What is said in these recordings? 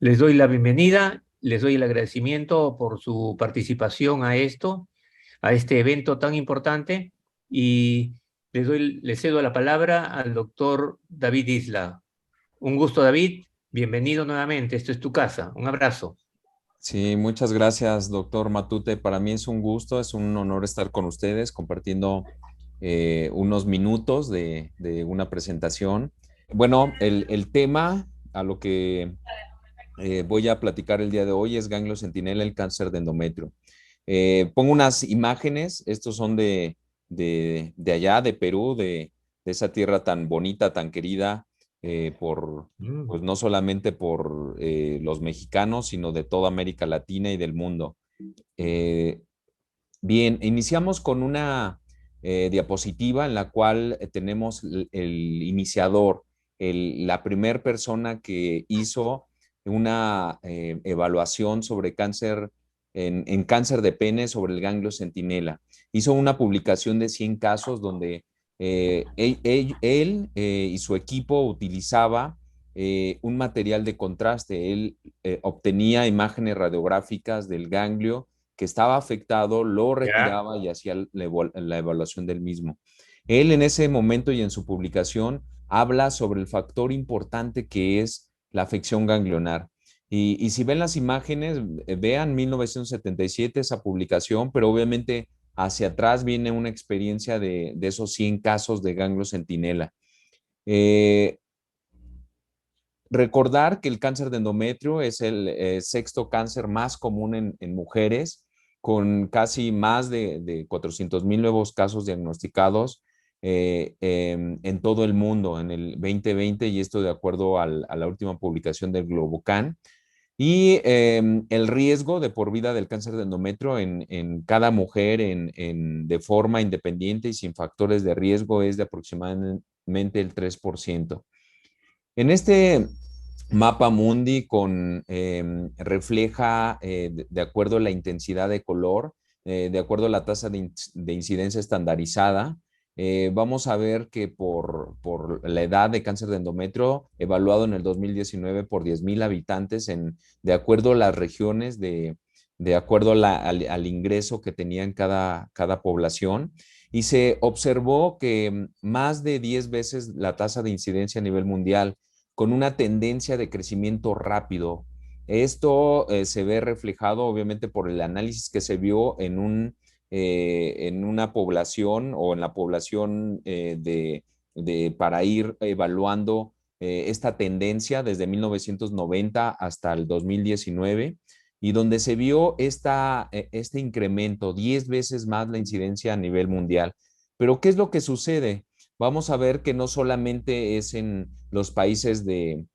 Les doy la bienvenida, les doy el agradecimiento por su participación a este evento tan importante y les cedo la palabra al doctor David Isla. Un gusto, David. Bienvenido nuevamente. Esto es tu casa. Un abrazo. Sí, muchas gracias, doctor Matute. Para mí es un gusto, es un honor estar con ustedes compartiendo unos minutos de una presentación. Bueno, el tema a lo que voy a platicar el día de hoy es ganglio centinela, el cáncer de endometrio. Pongo unas imágenes, estos son de allá, de Perú, de esa tierra tan bonita, tan querida, pues Mm. no solamente por los mexicanos, sino de toda América Latina y del mundo. Eh, Bien, iniciamos con una diapositiva en la cual tenemos el iniciador, la primera persona que hizo una evaluación sobre cáncer, en cáncer de pene sobre el ganglio centinela. Hizo una publicación de 100 casos donde él y su equipo utilizaba un material de contraste. Él obtenía imágenes radiográficas del ganglio que estaba afectado, lo Ya. retiraba y hacía la evaluación del mismo. Él en ese momento y en su publicación habla sobre el factor importante que es la afección ganglionar. Y si ven las imágenes, vean 1977 esa publicación, pero obviamente hacia atrás viene una experiencia de esos 100 casos de ganglio centinela. Eh, Recordar que el cáncer de endometrio es el sexto cáncer más común en mujeres, con casi más de 400,000 nuevos casos diagnosticados en todo el mundo en el 2020, y esto de acuerdo a la última publicación del Globocan. Y el riesgo de por vida del cáncer de endometrio en cada mujer de forma independiente y sin factores de riesgo es de aproximadamente el 3%. En este mapa mundi refleja, de acuerdo a la intensidad de color, de acuerdo a la tasa de incidencia estandarizada, vamos a ver que por la edad de cáncer de endometrio, evaluado en el 2019 por 10,000 habitantes, de acuerdo a las regiones, de acuerdo al ingreso que tenían cada población, y se observó que más de 10 veces la tasa de incidencia a nivel mundial, con una tendencia de crecimiento rápido. Esto se ve reflejado obviamente por el análisis que se vio en una población o en la población para ir evaluando esta tendencia desde 1990 hasta el 2019, y donde se vio este incremento, 10 veces más la incidencia a nivel mundial. Pero ¿qué es lo que sucede? Vamos a ver que no solamente es en los países de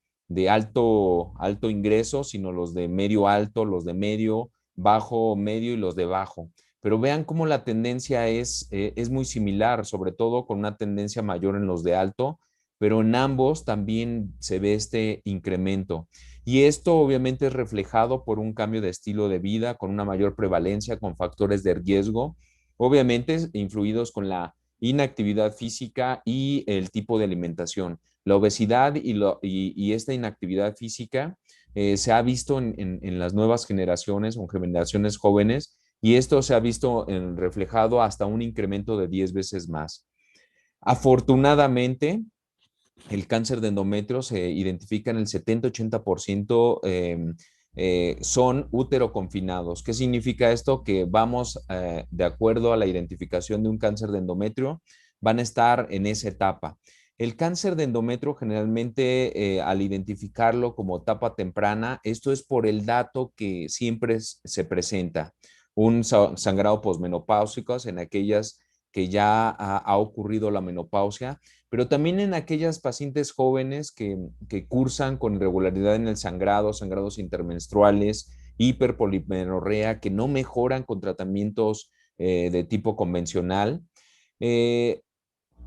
alto ingreso, sino los de medio alto, los de medio, bajo, medio y los de bajo. Pero vean cómo la tendencia es muy similar, sobre todo con una tendencia mayor en los de alto, pero en ambos también se ve este incremento. Y esto obviamente es reflejado por un cambio de estilo de vida, con una mayor prevalencia, con factores de riesgo, obviamente influidos con la inactividad física y el tipo de alimentación. La obesidad y esta inactividad física se ha visto en las nuevas generaciones o generaciones jóvenes, y esto se ha visto reflejado hasta un incremento de 10 veces más. Afortunadamente, el cáncer de endometrio se identifica en el 70-80%, son útero confinados. ¿Qué significa esto? Que vamos, de acuerdo a la identificación de un cáncer de endometrio, van a estar en esa etapa. El cáncer de endometrio generalmente, al identificarlo como etapa temprana, esto es por el dato que siempre se presenta, un sangrado posmenopáusico en aquellas que ya ha ocurrido la menopausia, pero también en aquellas pacientes jóvenes que cursan con irregularidad en el sangrado, sangrados intermenstruales, hiperpolimenorrea, que no mejoran con tratamientos de tipo convencional. Eh,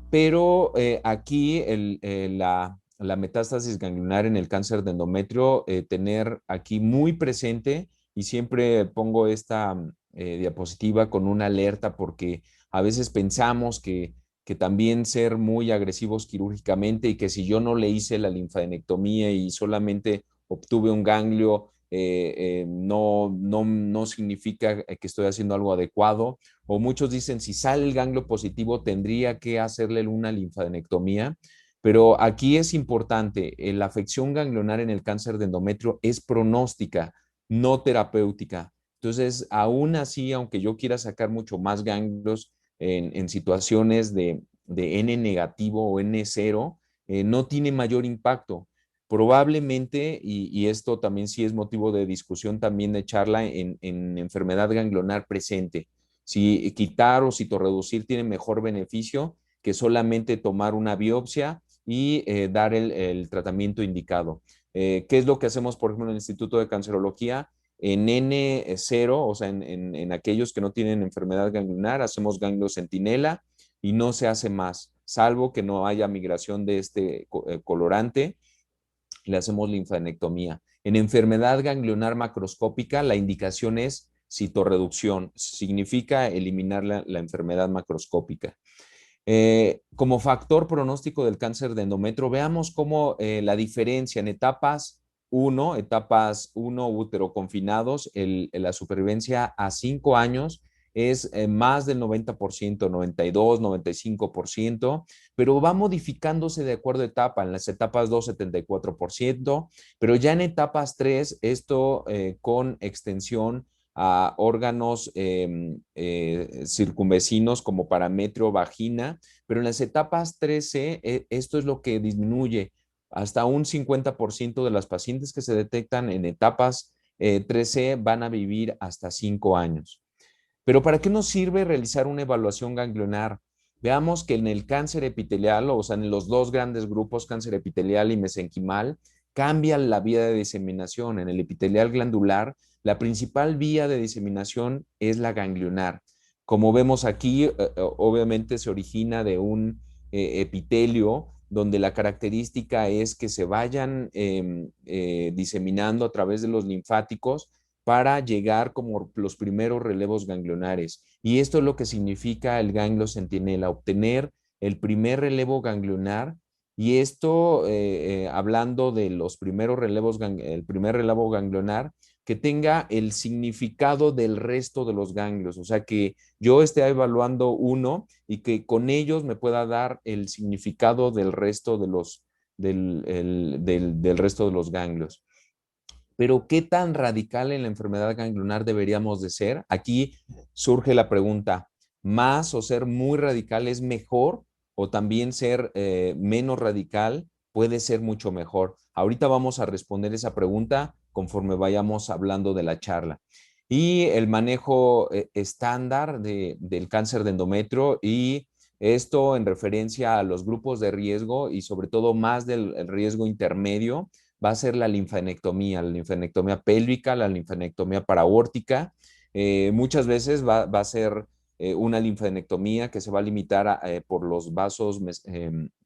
pero aquí la metástasis ganglionar en el cáncer de endometrio, tener aquí muy presente, y siempre pongo esta diapositiva con una alerta porque a veces pensamos que también ser muy agresivos quirúrgicamente, y que si yo no le hice la linfadenectomía y solamente obtuve un ganglio, no significa que estoy haciendo algo adecuado. O muchos dicen, si sale el ganglio positivo, tendría que hacerle una linfadenectomía. Pero aquí es importante, la afección ganglionar en el cáncer de endometrio es pronóstica, no terapéutica. Entonces, aún así, aunque yo quiera sacar mucho más ganglios en situaciones de N negativo o N0, no tiene mayor impacto. Probablemente, y esto también sí es motivo de discusión, también de charla en enfermedad ganglionar presente. Si quitar o citorreducir tiene mejor beneficio que solamente tomar una biopsia y dar el tratamiento indicado. ¿Qué es lo que hacemos, por ejemplo, en el Instituto de Cancerología? En N0, o sea, en aquellos que no tienen enfermedad ganglionar, hacemos ganglio centinela y no se hace más, salvo que no haya migración de este colorante, le hacemos linfadenectomía. En enfermedad ganglionar macroscópica, la indicación es citorreducción, significa eliminar la enfermedad macroscópica. Como factor pronóstico del cáncer de endometrio, veamos cómo la diferencia en etapas 1 útero confinados, la supervivencia a 5 años es más del 90%, 92, 95%, pero va modificándose de acuerdo a etapa. En las etapas 2, 74%, pero ya en etapas 3, esto con extensión a órganos circunvecinos como parametrio, vagina, pero en las etapas 13, esto es lo que disminuye. Hasta un 50% de las pacientes que se detectan en etapas 13 van a vivir hasta 5 años. Pero ¿para qué nos sirve realizar una evaluación ganglionar? Veamos que en el cáncer epitelial, o sea, en los dos grandes grupos, cáncer epitelial y mesenquimal, cambia la vía de diseminación. En el epitelial glandular, la principal vía de diseminación es la ganglionar. Como vemos aquí, obviamente se origina de un epitelio donde la característica es que se vayan diseminando a través de los linfáticos para llegar como los primeros relevos ganglionares. Y esto es lo que significa el ganglio centinela, obtener el primer relevo ganglionar. Y esto, hablando de los primeros relevos, el primer relevo ganglionar, que tenga el significado del resto de los ganglios, o sea, que yo esté evaluando uno y que con ellos me pueda dar el significado del resto de del resto de los ganglios. Pero ¿qué tan radical en la enfermedad ganglionar deberíamos de ser? Aquí surge la pregunta, ¿más o ser muy radical es mejor o también ser menos radical puede ser mucho mejor? Ahorita vamos a responder esa pregunta conforme vayamos hablando de la charla. Y el manejo estándar del cáncer de endometrio y esto en referencia a los grupos de riesgo y sobre todo más del riesgo intermedio va a ser la linfadenectomía pélvica, la linfadenectomía paraórtica. Muchas veces va a ser una linfadenectomía que se va a limitar por los vasos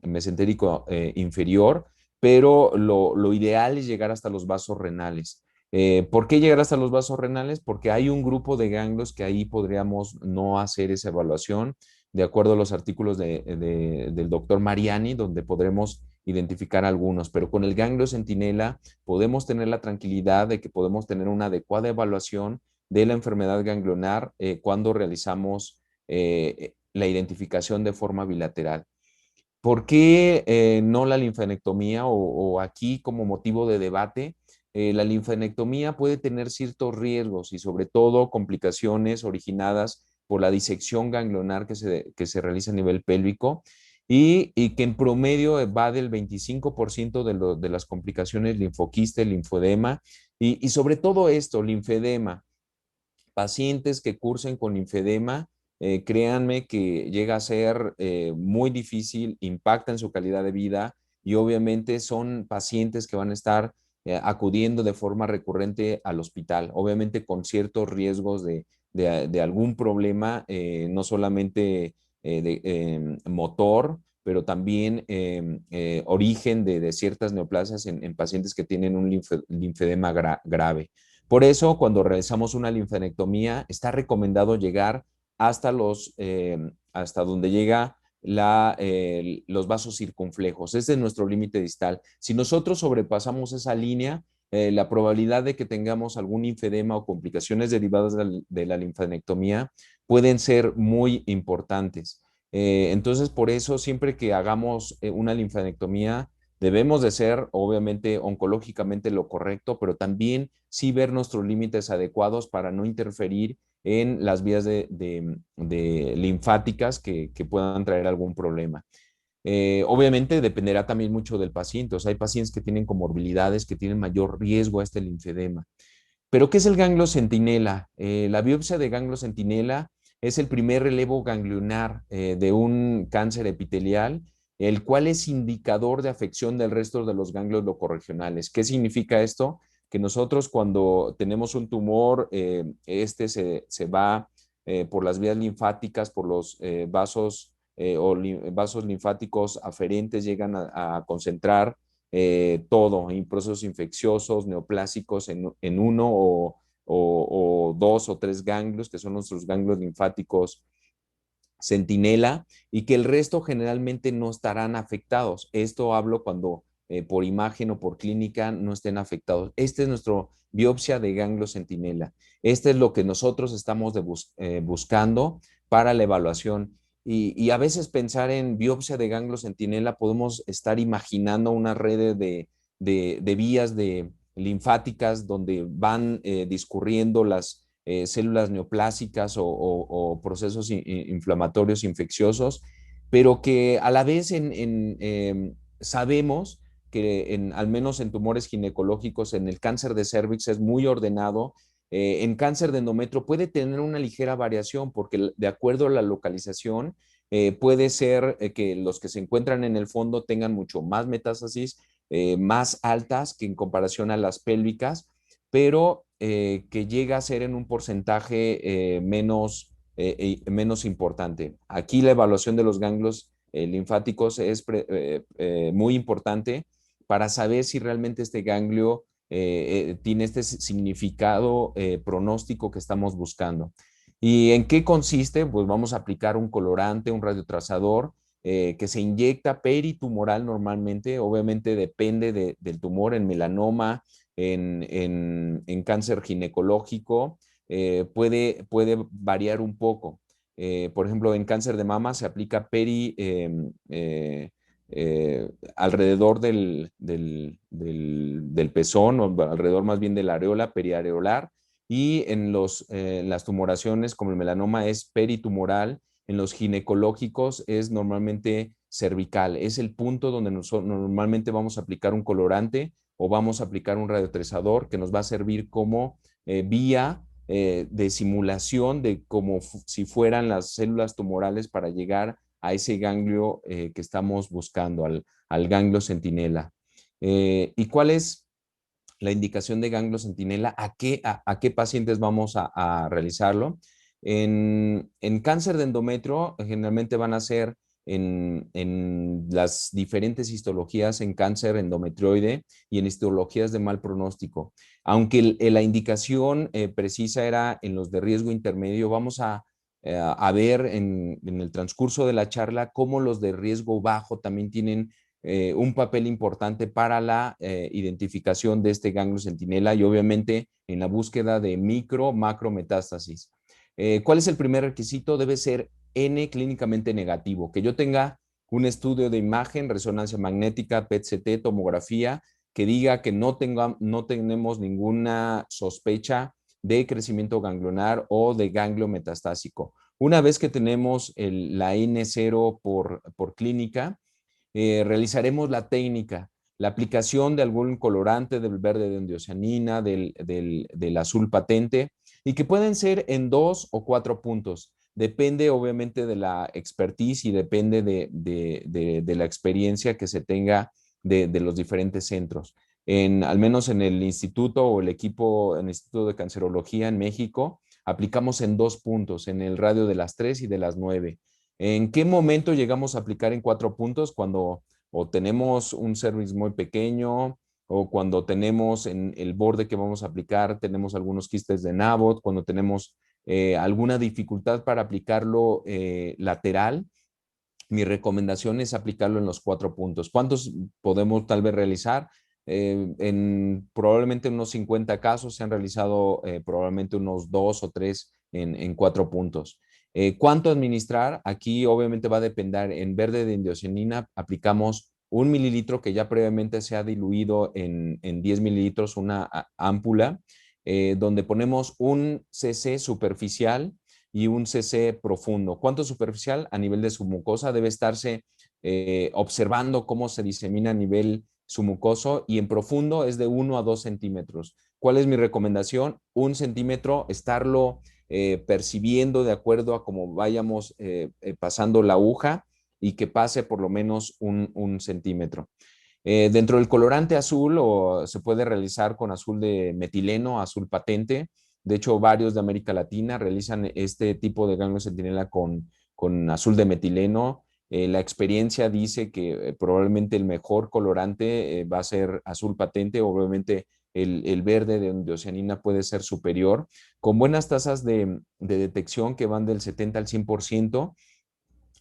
mesentérico inferior, pero lo ideal es llegar hasta los vasos renales. ¿Por qué llegar hasta los vasos renales? Porque hay un grupo de ganglios que ahí podríamos no hacer esa evaluación, de acuerdo a los artículos del doctor Mariani, donde podremos identificar algunos, pero con el ganglio centinela podemos tener la tranquilidad de que podemos tener una adecuada evaluación de la enfermedad ganglionar cuando realizamos la identificación de forma bilateral. ¿Por qué no la linfadenectomía o aquí como motivo de debate? La linfadenectomía puede tener ciertos riesgos y sobre todo complicaciones originadas por la disección ganglionar que se realiza a nivel pélvico y que en promedio va del 25% de las complicaciones linfoquiste, linfodema y sobre todo esto, linfedema. Pacientes que cursen con linfedema, créanme que llega a ser muy difícil, impacta en su calidad de vida y obviamente son pacientes que van a estar acudiendo de forma recurrente al hospital, obviamente con ciertos riesgos de algún problema, no solamente motor, pero también origen de ciertas neoplasias en pacientes que tienen un linfedema grave. Por eso, cuando realizamos una linfadenectomía, está recomendado llegar hasta donde llega los vasos circunflejos. Ese es nuestro límite distal. Si nosotros sobrepasamos esa línea, la probabilidad de que tengamos algún linfedema o complicaciones derivadas de la linfadenectomía pueden ser muy importantes. Entonces, por eso, siempre que hagamos una linfadenectomía, debemos de ser, obviamente, oncológicamente lo correcto, pero también sí ver nuestros límites adecuados para no interferir en las vías de linfáticas que puedan traer algún problema. Obviamente dependerá también mucho del paciente. O sea, hay pacientes que tienen comorbilidades que tienen mayor riesgo a este linfedema. Pero, ¿qué es el ganglio centinela? La biopsia de ganglio centinela es el primer relevo ganglionar de un cáncer epitelial, el cual es indicador de afección del resto de los ganglios locorregionales. ¿Qué significa esto? Que nosotros, cuando tenemos un tumor, se va por las vías linfáticas, por los vasos vasos linfáticos aferentes, llegan a concentrar todo, en procesos infecciosos, neoplásicos en uno o dos o tres ganglios, que son nuestros ganglios linfáticos centinela, y que el resto generalmente no estarán afectados. Esto hablo cuando por imagen o por clínica no estén afectados. Esta es nuestra biopsia de ganglio centinela. Este es lo que nosotros estamos buscando para la evaluación. Y a veces pensar en biopsia de ganglio centinela, podemos estar imaginando una red de vías linfáticas donde van discurriendo las células neoplásicas o procesos inflamatorios infecciosos, pero que a la vez sabemos que al menos en tumores ginecológicos, en el cáncer de cervix es muy ordenado. En cáncer de endometrio puede tener una ligera variación porque de acuerdo a la localización, puede ser que los que se encuentran en el fondo tengan mucho más metástasis, más altas que en comparación a las pélvicas, pero que llega a ser en un porcentaje menos importante. Aquí la evaluación de los ganglios linfáticos es muy importante para saber si realmente este ganglio tiene este significado pronóstico que estamos buscando. ¿Y en qué consiste? Pues vamos a aplicar un colorante, un radiotrazador, que se inyecta peritumoral normalmente. Obviamente depende del tumor. En melanoma, en cáncer ginecológico, puede variar un poco. Por ejemplo, en cáncer de mama se aplica alrededor del pezón, o alrededor más bien de la areola, periareolar, y en las tumoraciones como el melanoma es peritumoral. En los ginecológicos es normalmente cervical. Es el punto donde normalmente vamos a aplicar un colorante o vamos a aplicar un radiotrazador que nos va a servir como vía de simulación de como si fueran las células tumorales para llegar a ese ganglio que estamos buscando, al ganglio centinela. ¿Y cuál es la indicación de ganglio centinela? ¿A qué pacientes vamos a realizarlo? En cáncer de endometrio, generalmente van a ser en las diferentes histologías en cáncer endometrioide y en histologías de mal pronóstico. Aunque la indicación precisa era en los de riesgo intermedio, vamos a ver en el transcurso de la charla cómo los de riesgo bajo también tienen un papel importante para la identificación de este ganglio centinela y obviamente en la búsqueda de macro metástasis. ¿Cuál es el primer requisito? Debe ser N clínicamente negativo, que yo tenga un estudio de imagen, resonancia magnética, PET-CT, tomografía, que diga que no tenemos ninguna sospecha de crecimiento ganglionar o de ganglio metastásico. Una vez que tenemos la N0 por clínica, realizaremos la técnica, la aplicación de algún colorante, del verde de endiosanina, del azul patente, y que pueden ser en 2 o 4 puntos. Depende obviamente de la expertise y depende de la experiencia que se tenga de los diferentes centros. Al menos en el instituto o el equipo, en el Instituto de Cancerología en México, aplicamos en 2 puntos, en el radio de las 3 y de las 9. ¿En qué momento llegamos a aplicar en 4 puntos? Cuando o tenemos un cervix muy pequeño, o cuando tenemos en el borde que vamos a aplicar, tenemos algunos quistes de Nabot, cuando tenemos alguna dificultad para aplicarlo lateral. Mi recomendación es aplicarlo en los 4 puntos. ¿Cuántos podemos tal vez realizar? En probablemente unos 50 casos se han realizado probablemente unos 2 o 3 en 4 puntos. ¿Cuánto administrar? Aquí obviamente va a depender. En verde de indocyanina aplicamos 1 mililitro que ya previamente se ha diluido en 10 mililitros, una ámpula, donde ponemos un cc superficial y un cc profundo. ¿Cuánto superficial? A nivel de su mucosa debe estarse observando cómo se disemina a nivel submucoso, y en profundo es de 1 a 2 centímetros. ¿Cuál es mi recomendación? 1 centímetro, estarlo percibiendo de acuerdo a cómo vayamos pasando la aguja, y que pase por lo menos 1 centímetro. Dentro del colorante azul, o se puede realizar con azul de metileno, azul patente. De hecho, varios de América Latina realizan este tipo de ganglio centinela con azul de metileno. La experiencia dice que probablemente el mejor colorante va a ser azul patente. Obviamente el verde de endocyanina puede ser superior, con buenas tasas de detección que van del 70 al 100%.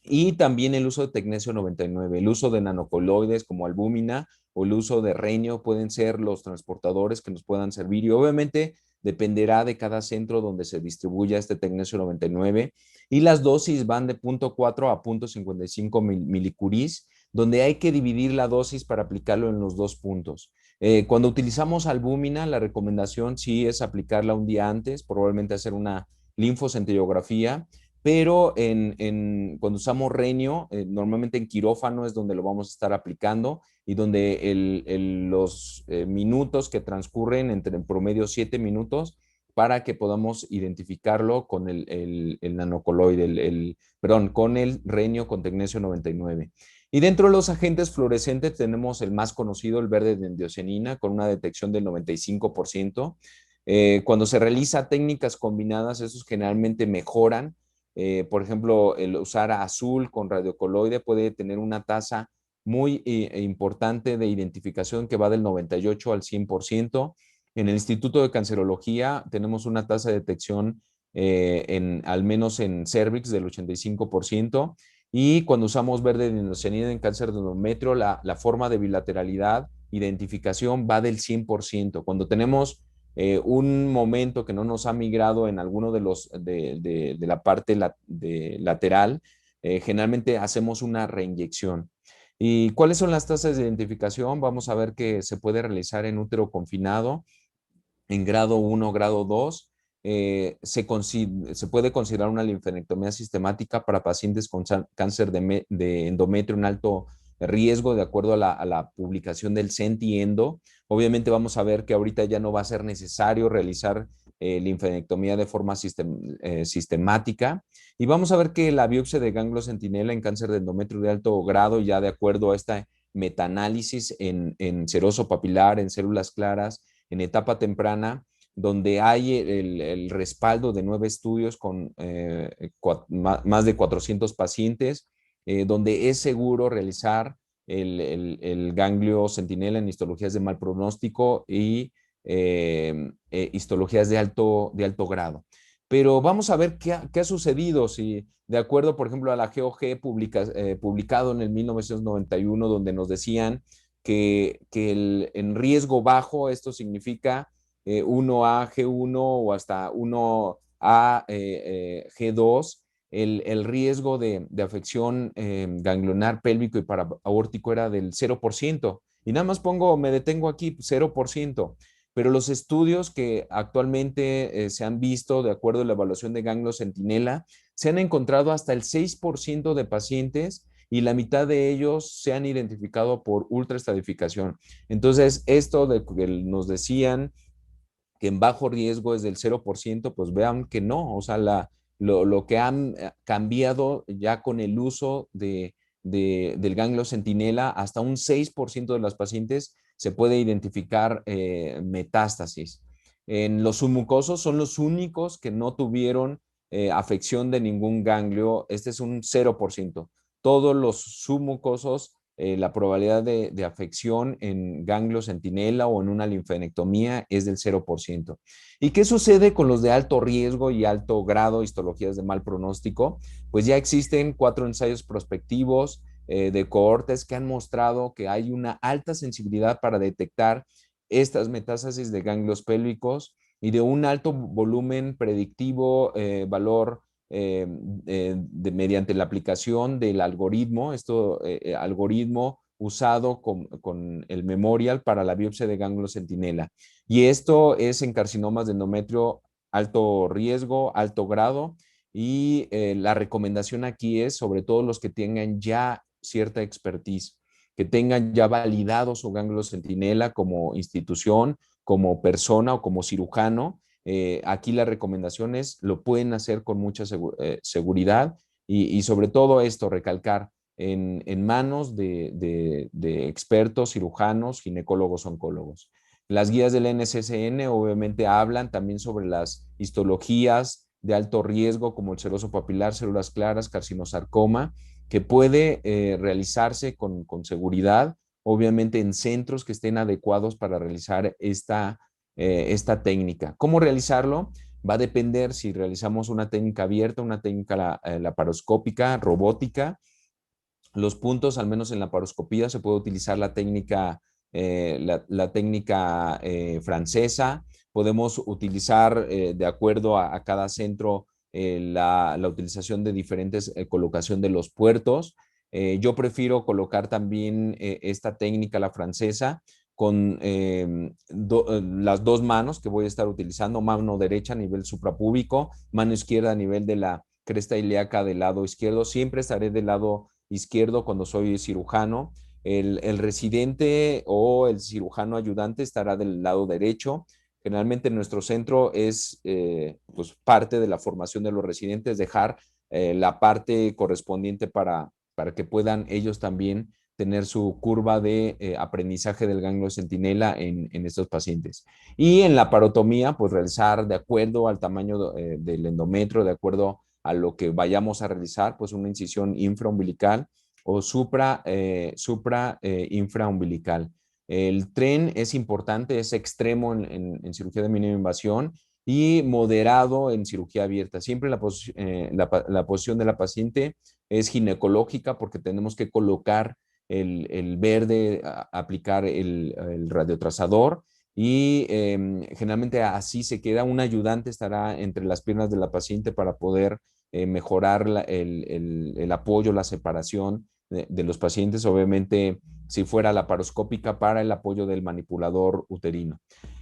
Y también el uso de tecnesio 99, el uso de nanocoloides como albúmina o el uso de renio pueden ser los transportadores que nos puedan servir, y obviamente dependerá de cada centro donde se distribuya este tecnesio 99, y las dosis van de 0.4 a 0.55 milicuris, donde hay que dividir la dosis para aplicarlo en los 2 puntos. Cuando utilizamos albúmina, la recomendación sí es aplicarla un día antes, probablemente hacer una linfocentilografía, pero cuando usamos renio, normalmente en quirófano es donde lo vamos a estar aplicando, y donde los minutos que transcurren entre en promedio 7 minutos para que podamos identificarlo con el nanocoloide, perdón, con el renio con tecnesio 99. Y dentro de los agentes fluorescentes tenemos el más conocido, el verde de endocyanina, con una detección del 95%. Cuando se realiza técnicas combinadas, esos generalmente mejoran. Por ejemplo, el usar azul con radiocoloide puede tener una tasa muy importante de identificación que va del 98 al 100%. En el Instituto de Cancerología tenemos una tasa de detección al menos en cervix del 85%. Y cuando usamos verde de endocyanina en cáncer de endometrio, la forma de bilateralidad, identificación va del 100%. Cuando tenemos un momento que no nos ha migrado en alguno de la parte lateral, generalmente hacemos una reinyección. ¿Y cuáles son las tasas de identificación? Vamos a ver que se puede realizar en útero confinado, en grado 1, grado 2. Se puede considerar una linfadectomía sistemática para pacientes con cáncer de endometrio en alto riesgo, de acuerdo a la publicación del CENTI-ENDO. Obviamente vamos a ver que ahorita ya no va a ser necesario realizar linfadectomía de forma sistemática. Y vamos a ver que la biopsia de ganglio centinela en cáncer de endometrio de alto grado, ya de acuerdo a esta metaanálisis en seroso papilar, en células claras, en etapa temprana, donde hay el respaldo de 9 estudios con más de 400 pacientes, donde es seguro realizar el ganglio centinela en histologías de mal pronóstico y histologías de alto grado. Pero vamos a ver qué ha sucedido, si de acuerdo, por ejemplo, a la GOG publicado en el 1991, donde nos decían que en riesgo bajo, esto significa 1A, G1 o hasta 1A, G2, el riesgo de afección ganglionar pélvico y paraórtico era del 0%. Y nada más me detengo aquí, 0%. Pero los estudios que actualmente se han visto de acuerdo a la evaluación de ganglio centinela, se han encontrado hasta el 6% de pacientes, y la mitad de ellos se han identificado por ultraestratificación. Entonces, esto de que nos decían que en bajo riesgo es del 0%, pues vean que no, o sea, lo que han cambiado ya con el uso del ganglio centinela, hasta un 6% de los pacientes se puede identificar metástasis. En los submucosos son los únicos que no tuvieron afección de ningún ganglio, este es un 0%. Todos los submucosos, la probabilidad de afección en ganglio centinela o en una linfadenectomía es del 0%. ¿Y qué sucede con los de alto riesgo y alto grado, histologías de mal pronóstico? Pues ya existen 4 ensayos prospectivos de cohortes que han mostrado que hay una alta sensibilidad para detectar estas metástasis de ganglios pélvicos y de un alto volumen predictivo, valor mediante la aplicación del algoritmo, algoritmo usado con el Memorial para la biopsia de ganglio centinela. Y esto es en carcinomas de endometrio alto riesgo, alto grado, y la recomendación aquí es sobre todo los que tengan ya cierta expertise, que tengan ya validado su ganglio centinela como institución, como persona o como cirujano. Aquí la recomendación es, lo pueden hacer con mucha seguridad y sobre todo esto, recalcar, en manos de expertos, cirujanos, ginecólogos, oncólogos. Las guías del NCCN obviamente hablan también sobre las histologías de alto riesgo como el seroso papilar, células claras, carcinosarcoma, que puede realizarse con seguridad, obviamente en centros que estén adecuados para realizar esta técnica. ¿Cómo realizarlo? Va a depender si realizamos una técnica abierta, una técnica laparoscópica, robótica. Los puntos, al menos en la laparoscopía, se puede utilizar la técnica, la técnica francesa. Podemos utilizar, de acuerdo a cada centro, la utilización de diferentes colocación de los puertos. Yo prefiero colocar también esta técnica, la francesa, con las dos manos que voy a estar utilizando, mano derecha a nivel suprapúbico, mano izquierda a nivel de la cresta ilíaca del lado izquierdo. Siempre estaré del lado izquierdo cuando soy cirujano. El residente o el cirujano ayudante estará del lado derecho. Generalmente en nuestro centro es pues parte de la formación de los residentes dejar la parte correspondiente para que puedan ellos también tener su curva de aprendizaje del ganglio centinela en estos pacientes. Y en la parotomía, pues realizar de acuerdo al tamaño del endometrio, de acuerdo a lo que vayamos a realizar, pues una incisión infraumbilical o infraumbilical. El tren es importante, es extremo en cirugía de mínima invasión y moderado en cirugía abierta. Siempre la posición de la paciente es ginecológica porque tenemos que colocar el verde, aplicar el radiotrazador y generalmente así se queda. Un ayudante estará entre las piernas de la paciente para poder mejorar el apoyo, la separación de los pacientes, obviamente si fuera laparoscópica para el apoyo del manipulador uterino.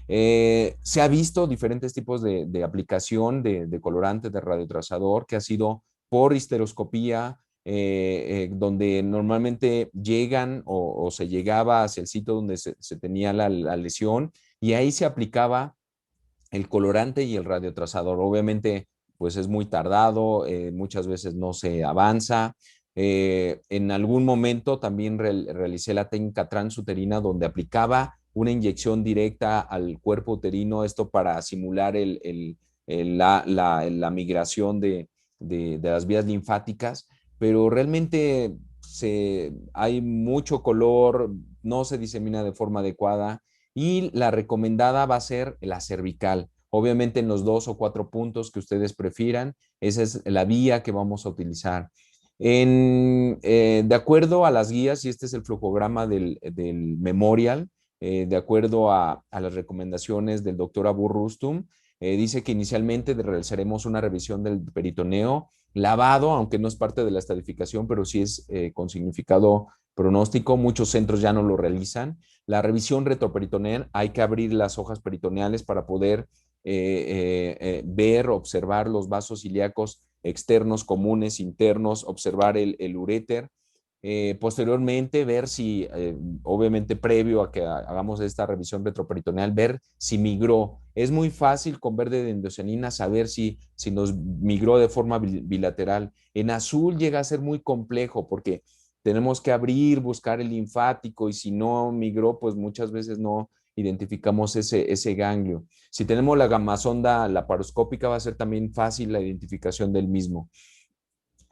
Se ha visto diferentes tipos de aplicación de colorantes de radiotrazador que ha sido por histeroscopía, donde normalmente llegan o se llegaba hacia el sitio donde se tenía la lesión y ahí se aplicaba el colorante y el radiotrazador. Obviamente, pues es muy tardado, muchas veces no se avanza. En algún momento también realicé la técnica transuterina donde aplicaba una inyección directa al cuerpo uterino, esto para simular la migración de las vías linfáticas, pero realmente hay mucho color, no se disemina de forma adecuada y la recomendada va a ser la cervical. Obviamente en los 2 o 4 puntos que ustedes prefieran, esa es la vía que vamos a utilizar. De acuerdo a las guías, y este es el flujograma del Memorial, de acuerdo a las recomendaciones del doctor Abu Rustum, dice que inicialmente realizaremos una revisión del peritoneo lavado, aunque no es parte de la estadificación, pero sí es con significado pronóstico. Muchos centros ya no lo realizan. La revisión retroperitoneal, hay que abrir las hojas peritoneales para poder ver, observar los vasos ilíacos externos, comunes, internos, observar el uréter. Posteriormente, ver si, obviamente previo a que hagamos esta revisión retroperitoneal, ver si migró. Es muy fácil con verde de endocianina saber si nos migró de forma bilateral. En azul llega a ser muy complejo porque tenemos que abrir, buscar el linfático y si no migró, pues muchas veces no identificamos ese ganglio. Si tenemos la gamasonda laparoscópica, va a ser también fácil la identificación del mismo.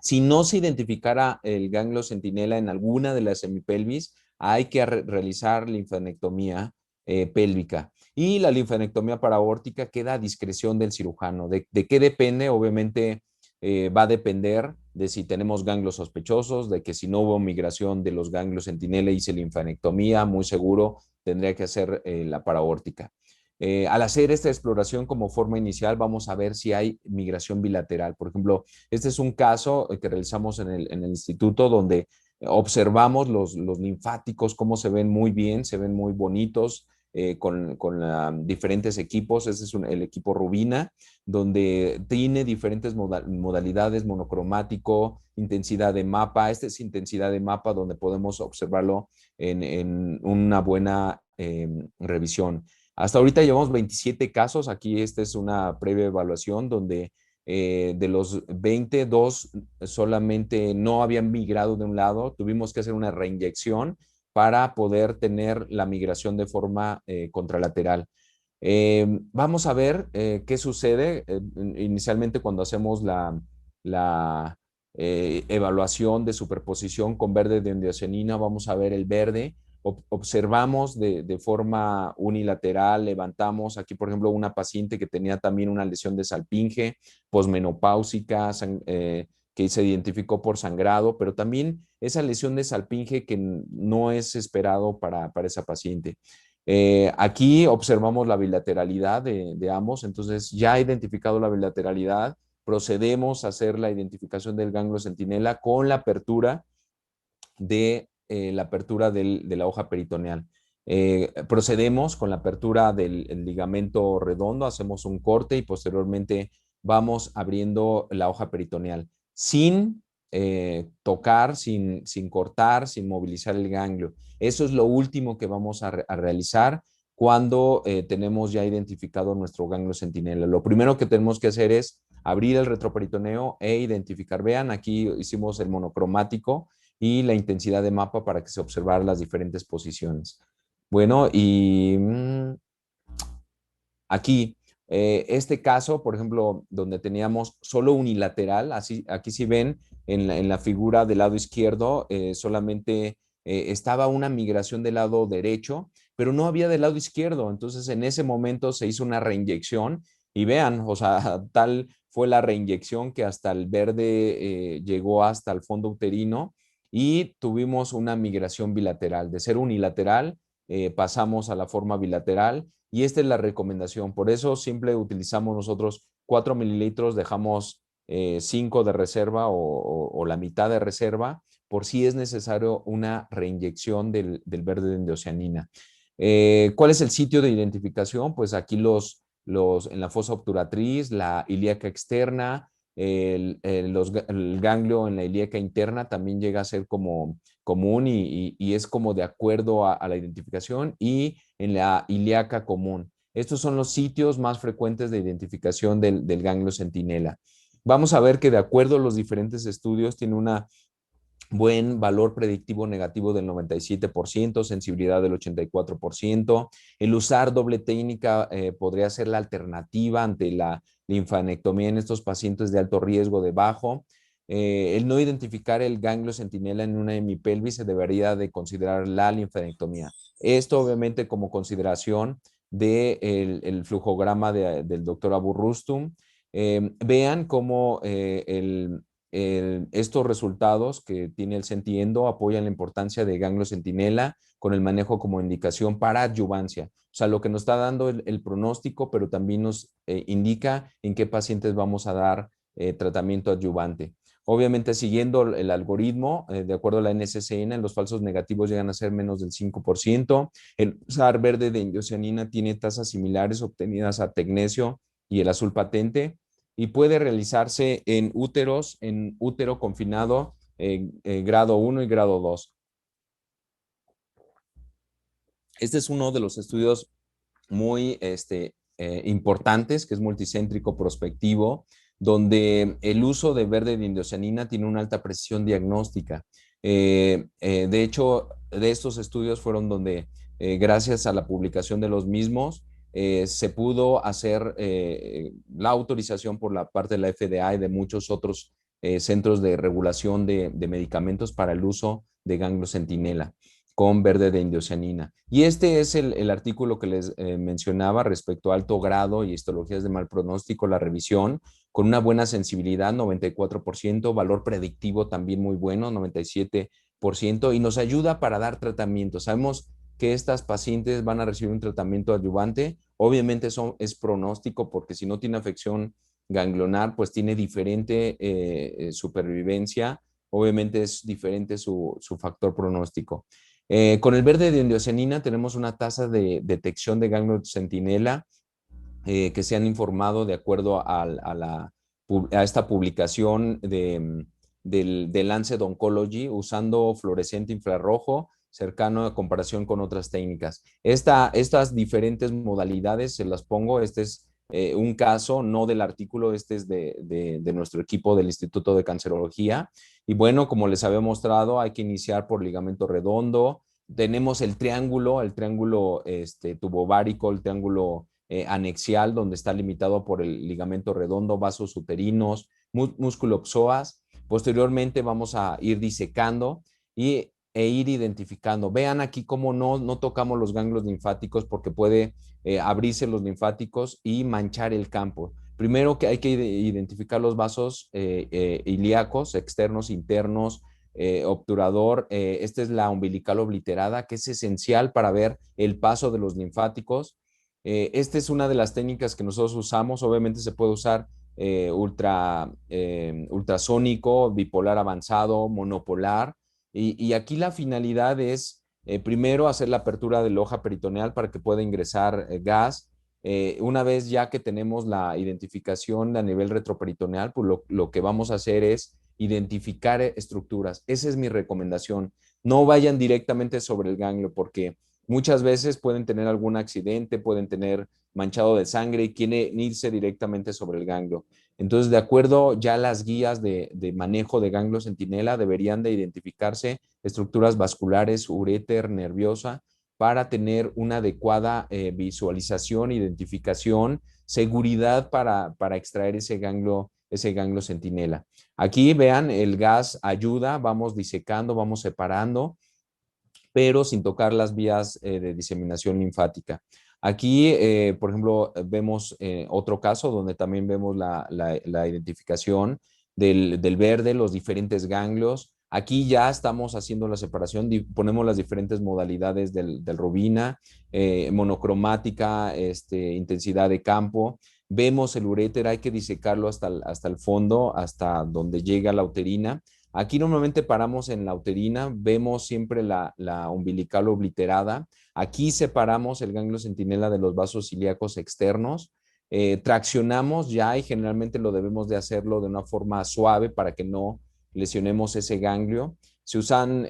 Si no se identificara el ganglio centinela en alguna de las semipelvis, hay que realizar linfanectomía pélvica. Y la linfanectomía paraórtica queda a discreción del cirujano. ¿De qué depende? Obviamente va a depender de si tenemos ganglios sospechosos, de que si no hubo migración de los ganglios centinela, hice linfanectomía, muy seguro tendría que hacer la paraórtica. Al hacer esta exploración como forma inicial, vamos a ver si hay migración bilateral. Por ejemplo, este es un caso que realizamos en el instituto donde observamos los linfáticos, cómo se ven muy bien, se ven muy bonitos, con diferentes equipos. Este es el equipo Rubina, donde tiene diferentes modalidades, monocromático, intensidad de mapa. Esta es intensidad de mapa donde podemos observarlo en una buena revisión. Hasta ahorita llevamos 27 casos. Aquí esta es una previa evaluación donde de los 22 solamente no habían migrado de un lado. Tuvimos que hacer una reinyección para poder tener la migración de forma contralateral. Vamos a ver qué sucede inicialmente cuando hacemos la evaluación de superposición con verde de endiocenina. Vamos a ver el verde. Observamos de forma unilateral, levantamos aquí, por ejemplo, una paciente que tenía también una lesión de salpinge, posmenopáusica, que se identificó por sangrado, pero también esa lesión de salpinge que no es esperado para esa paciente. Aquí observamos la bilateralidad de ambos, entonces ya identificado la bilateralidad, procedemos a hacer la identificación del ganglio centinela con la apertura de la hoja peritoneal. Procedemos con la apertura del ligamento redondo, hacemos un corte y posteriormente vamos abriendo la hoja peritoneal sin tocar, sin cortar, sin movilizar el ganglio. Eso es lo último que vamos a realizar cuando tenemos ya identificado nuestro ganglio centinela. Lo primero que tenemos que hacer es abrir el retroperitoneo e identificar. Vean, aquí hicimos el monocromático y la intensidad de mapa para que se observaran las diferentes posiciones. Bueno, y aquí, este caso, por ejemplo, donde teníamos solo unilateral, así, aquí si ven en la figura del lado izquierdo, solamente estaba una migración del lado derecho, pero no había del lado izquierdo. Entonces, en ese momento se hizo una reinyección y vean, o sea, tal fue la reinyección que hasta el verde llegó hasta el fondo uterino y tuvimos una migración bilateral. De ser unilateral, pasamos a la forma bilateral y esta es la recomendación. Por eso siempre utilizamos nosotros 4 mililitros, dejamos 5 de reserva o la mitad de reserva por si es necesario una reinyección del verde de endocianina. ¿Cuál es el sitio de identificación? Pues aquí en la fosa obturatriz, la ilíaca externa, el ganglio en la ilíaca interna también llega a ser como común y es como de acuerdo a la identificación, y en la ilíaca común. Estos son los sitios más frecuentes de identificación del ganglio centinela. Vamos a ver que de acuerdo a los diferentes estudios tiene una buen valor predictivo negativo del 97%, sensibilidad del 84%. El usar doble técnica podría ser la alternativa ante la linfanectomía en estos pacientes de alto riesgo de bajo. El no identificar el ganglio centinela en una hemipelvis se debería de considerar la linfanectomía. Esto obviamente como consideración del flujograma del doctor Abu Rustum. Vean cómo estos resultados que tiene el Centiendo apoyan la importancia de ganglio centinela con el manejo como indicación para adyuvancia. O sea, lo que nos está dando el pronóstico, pero también nos indica en qué pacientes vamos a dar tratamiento adyuvante. Obviamente, siguiendo el algoritmo, de acuerdo a la NCCN, los falsos negativos llegan a ser menos del 5%. El SAR verde de indocianina tiene tasas similares obtenidas a tecnesio y el azul patente, y puede realizarse en úteros, en útero confinado grado 1 y grado 2. Este es uno de los estudios muy importantes, que es multicéntrico prospectivo, donde el uso de verde de indocianina tiene una alta precisión diagnóstica. De hecho, de estos estudios fueron donde, gracias a la publicación de los mismos, se pudo hacer la autorización por la parte de la FDA y de muchos otros centros de regulación de medicamentos para el uso de ganglio centinela. con verde de indocianina. Y este es el artículo que les mencionaba respecto a alto grado y histologías de mal pronóstico, la revisión, con una buena sensibilidad, 94%, valor predictivo también muy bueno, 97%, y nos ayuda para dar tratamiento. Sabemos que estas pacientes van a recibir un tratamiento adyuvante. Obviamente es pronóstico porque si no tiene afección ganglionar, pues tiene diferente supervivencia. Obviamente es diferente su factor pronóstico. Con el verde de indocianina tenemos una tasa de detección de ganglio centinela que se han informado de acuerdo a esta publicación del Lancet Oncology usando fluorescente infrarrojo cercano a comparación con otras técnicas. Estas diferentes modalidades se las pongo. Este es un caso, no del artículo, este es de nuestro equipo del Instituto de Cancerología. Y bueno, como les había mostrado, hay que iniciar por ligamento redondo. Tenemos el triángulo tubovárico, el triángulo anexial, donde está limitado por el ligamento redondo, vasos uterinos, músculo psoas. Posteriormente vamos a ir disecando e ir identificando. Vean aquí cómo no tocamos los ganglios linfáticos porque puede abrirse los linfáticos y manchar el campo. Primero que hay que identificar los vasos ilíacos, externos, internos, obturador. Esta es la umbilical obliterada, que es esencial para ver el paso de los linfáticos. Esta es una de las técnicas que nosotros usamos. Obviamente se puede usar ultrasónico, bipolar avanzado, monopolar. Y aquí la finalidad es, primero, hacer la apertura de la hoja peritoneal para que pueda ingresar gas. Una vez ya que tenemos la identificación a nivel retroperitoneal, pues lo que vamos a hacer es identificar estructuras. Esa es mi recomendación. No vayan directamente sobre el ganglio porque muchas veces pueden tener algún accidente, pueden tener manchado de sangre y quieren irse directamente sobre el ganglio. Entonces, de acuerdo ya a las guías de manejo de ganglio centinela, deberían de identificarse estructuras vasculares, uréter, nerviosa, para tener una adecuada visualización, identificación, seguridad para extraer ese ganglio centinela. Aquí vean, el gas ayuda, vamos disecando, vamos separando, pero sin tocar las vías de diseminación linfática. Aquí, por ejemplo, vemos otro caso donde también vemos la identificación del verde, los diferentes ganglios. Aquí ya estamos haciendo la separación, ponemos las diferentes modalidades del rubina, monocromática, intensidad de campo. Vemos el uréter, hay que disecarlo hasta el fondo, hasta donde llega la uterina. Aquí normalmente paramos en la uterina, vemos siempre la umbilical obliterada. Aquí separamos el ganglio centinela de los vasos ilíacos externos. Traccionamos ya y generalmente lo debemos de hacerlo de una forma suave para que no lesionemos ese ganglio. Si usan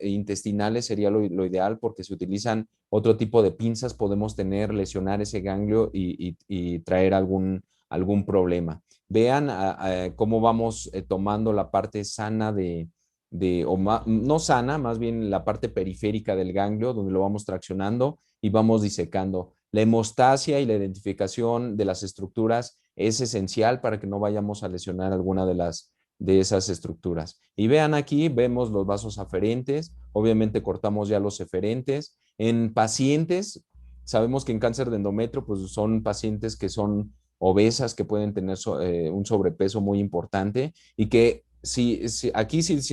intestinales sería lo ideal porque si utilizan otro tipo de pinzas podemos lesionar ese ganglio y traer algún problema. Vean cómo vamos tomando la parte sana no sana, más bien la parte periférica del ganglio, donde lo vamos traccionando y vamos disecando. La hemostasia y la identificación de las estructuras es esencial para que no vayamos a lesionar alguna de esas estructuras. Y vean aquí, vemos los vasos aferentes, obviamente cortamos ya los eferentes. En pacientes, sabemos que en cáncer de endometrio, pues son pacientes que son obesas, que pueden tener un sobrepeso muy importante y que si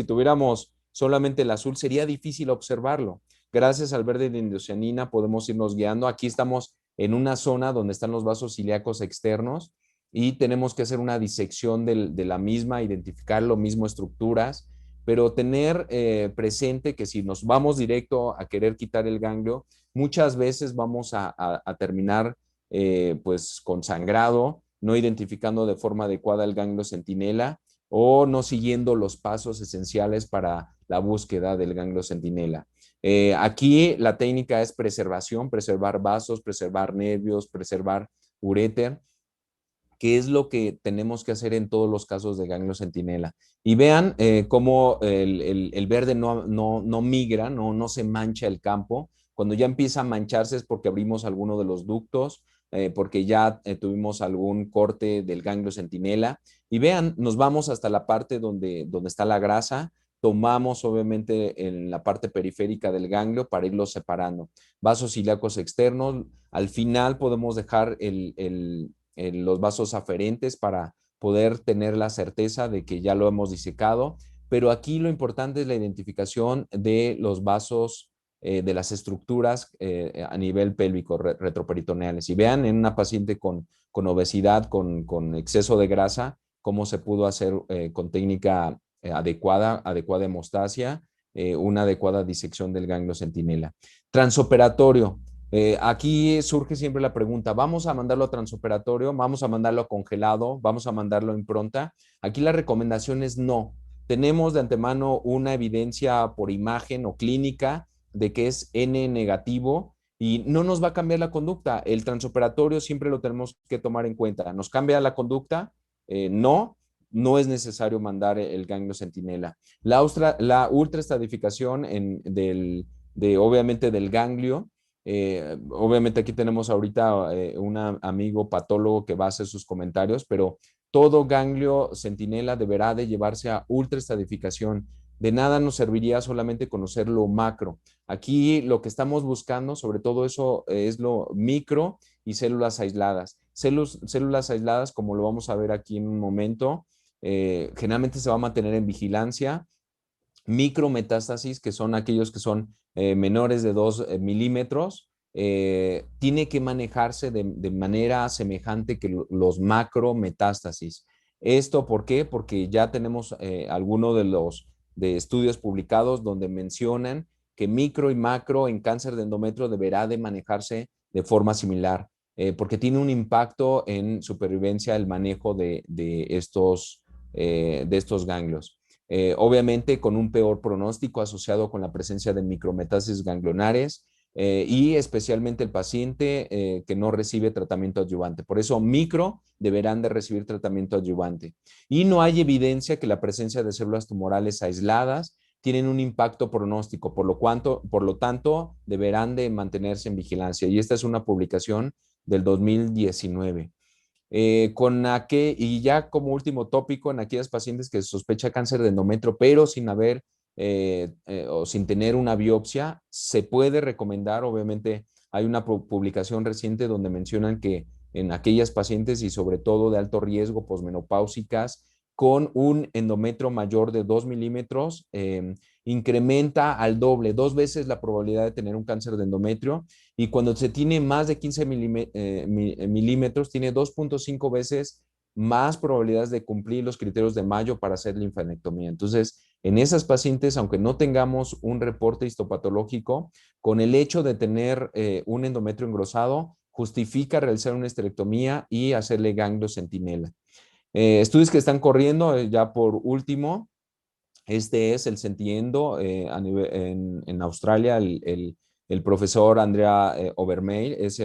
tuviéramos solamente el azul sería difícil observarlo. Gracias al verde de indocianina podemos irnos guiando. Aquí estamos en una zona donde están los vasos ilíacos externos y tenemos que hacer una disección de la misma, identificar lo mismo estructuras, pero tener presente que si nos vamos directo a querer quitar el ganglio, muchas veces vamos a terminar pues con sangrado, no identificando de forma adecuada el ganglio centinela o no siguiendo los pasos esenciales para la búsqueda del ganglio centinela. Aquí la técnica es preservación, preservar vasos, preservar nervios, preservar uréter, que es lo que tenemos que hacer en todos los casos de ganglio centinela. Y vean cómo el verde no migra, no se mancha el campo. Cuando ya empieza a mancharse es porque abrimos alguno de los ductos, porque ya tuvimos algún corte del ganglio centinela. Y vean, nos vamos hasta la parte donde está la grasa. tomamos obviamente en la parte periférica del ganglio para irlos separando. Vasos ilíacos externos, al final podemos dejar los vasos aferentes para poder tener la certeza de que ya lo hemos disecado, pero aquí lo importante es la identificación de los vasos, de las estructuras a nivel pélvico retroperitoneales. Y vean en una paciente con obesidad, con exceso de grasa, cómo se pudo hacer con técnica adecuada hemostasia, una adecuada disección del ganglio centinela. Transoperatorio. Aquí surge siempre la pregunta, ¿vamos a mandarlo a transoperatorio? ¿Vamos a mandarlo a congelado? ¿Vamos a mandarlo a impronta? Aquí la recomendación es no. Tenemos de antemano una evidencia por imagen o clínica de que es N negativo y no nos va a cambiar la conducta. El transoperatorio siempre lo tenemos que tomar en cuenta. ¿Nos cambia la conducta? No, no es necesario mandar el ganglio centinela. La ultraestadificación obviamente del ganglio. Obviamente aquí tenemos ahorita un amigo patólogo que va a hacer sus comentarios, pero todo ganglio centinela deberá de llevarse a ultraestadificación. De nada nos serviría solamente conocer lo macro. Aquí lo que estamos buscando, sobre todo eso, es lo micro y células aisladas. Células aisladas, como lo vamos a ver aquí en un momento, generalmente se va a mantener en vigilancia. Micrometástasis, que son aquellos que son menores de 2 milímetros, tiene que manejarse de manera semejante que los macrometástasis. ¿Esto por qué? Porque ya tenemos algunos de los estudios publicados donde mencionan que micro y macro en cáncer de endometrio deberá de manejarse de forma similar, porque tiene un impacto en supervivencia el manejo de estos ganglios. Obviamente con un peor pronóstico asociado con la presencia de micrometástasis ganglionares y especialmente el paciente que no recibe tratamiento adyuvante. Por eso micro deberán de recibir tratamiento adyuvante. Y no hay evidencia que la presencia de células tumorales aisladas tienen un impacto pronóstico, por lo tanto deberán de mantenerse en vigilancia. Y esta es una publicación del 2019. Y ya como último tópico, en aquellas pacientes que sospecha cáncer de endometrio, pero sin haber o sin tener una biopsia, se puede recomendar, obviamente hay una publicación reciente donde mencionan que en aquellas pacientes y sobre todo de alto riesgo posmenopáusicas con un endometrio mayor de 2 milímetros, incrementa al doble, 2 veces la probabilidad de tener un cáncer de endometrio y cuando se tiene más de 15 milímetros, tiene 2.5 veces más probabilidades de cumplir los criterios de Mayo para hacer linfadenectomía. Entonces, en esas pacientes, aunque no tengamos un reporte histopatológico, con el hecho de tener un endometrio engrosado, justifica realizar una esterectomía y hacerle ganglio centinela. Estudios que están corriendo, ya por último, este es el Sentiendo en Australia, el profesor Andrea Overmeir es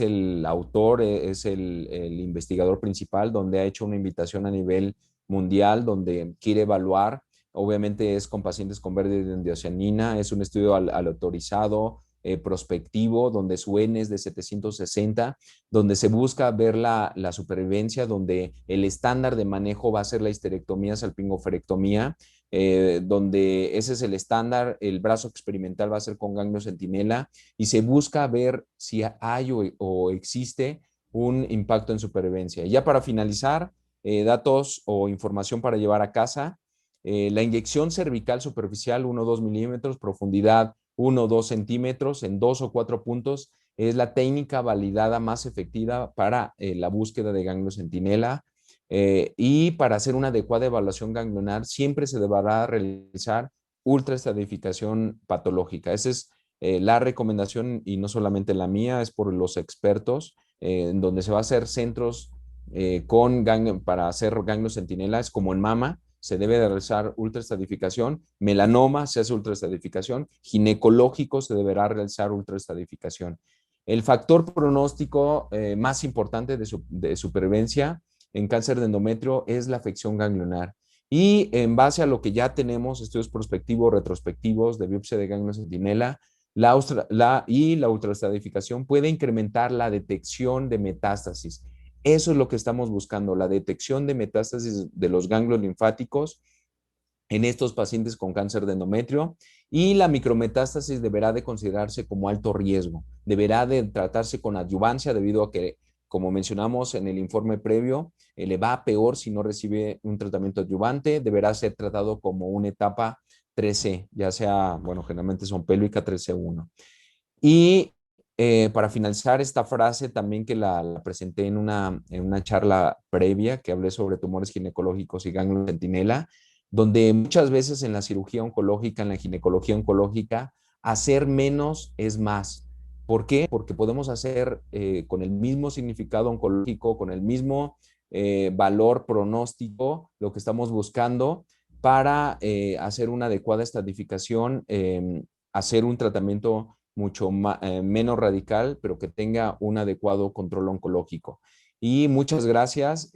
el autor, es el investigador principal, donde ha hecho una invitación a nivel mundial, donde quiere evaluar, obviamente es con pacientes con verde de endocianina, es un estudio autorizado, prospectivo, donde su N es de 760, donde se busca ver la supervivencia, donde el estándar de manejo va a ser la histerectomía, salpingoferectomía, donde ese es el estándar, el brazo experimental va a ser con ganglio centinela y se busca ver si hay o existe un impacto en supervivencia. Y ya para finalizar, datos o información para llevar a casa, la inyección cervical superficial 1 o 2 milímetros, profundidad 1 o 2 centímetros en 2 o 4 puntos es la técnica validada más efectiva para la búsqueda de ganglio centinela. Y para hacer una adecuada evaluación ganglionar siempre se deberá realizar ultraestratificación patológica. Esa es la recomendación y no solamente la mía, es por los expertos, en donde se va a hacer centros para hacer ganglio centinela, es como en mama, se debe de realizar ultraestratificación, melanoma se hace ultraestratificación, ginecológico se deberá realizar ultraestratificación. El factor pronóstico más importante de supervivencia en cáncer de endometrio es la afección ganglionar. Y en base a lo que ya tenemos, estudios prospectivos, retrospectivos de biopsia de ganglio centinela, la ultraestratificación puede incrementar la detección de metástasis. Eso es lo que estamos buscando, la detección de metástasis de los ganglios linfáticos en estos pacientes con cáncer de endometrio, y la micrometástasis deberá de considerarse como alto riesgo. Deberá de tratarse con adyuvancia debido a que, como mencionamos en el informe previo, le va peor si no recibe un tratamiento adyuvante. Deberá ser tratado como una etapa 3C, ya sea, bueno, generalmente son pélvica 3C1. Y para finalizar esta frase, también que la presenté en una charla previa que hablé sobre tumores ginecológicos y ganglios centinela, donde muchas veces en la cirugía oncológica, en la ginecología oncológica, hacer menos es más. ¿Por qué? Porque podemos hacer con el mismo significado oncológico, con el mismo valor pronóstico, lo que estamos buscando para hacer una adecuada estratificación, hacer un tratamiento mucho menos radical, pero que tenga un adecuado control oncológico. Y muchas gracias.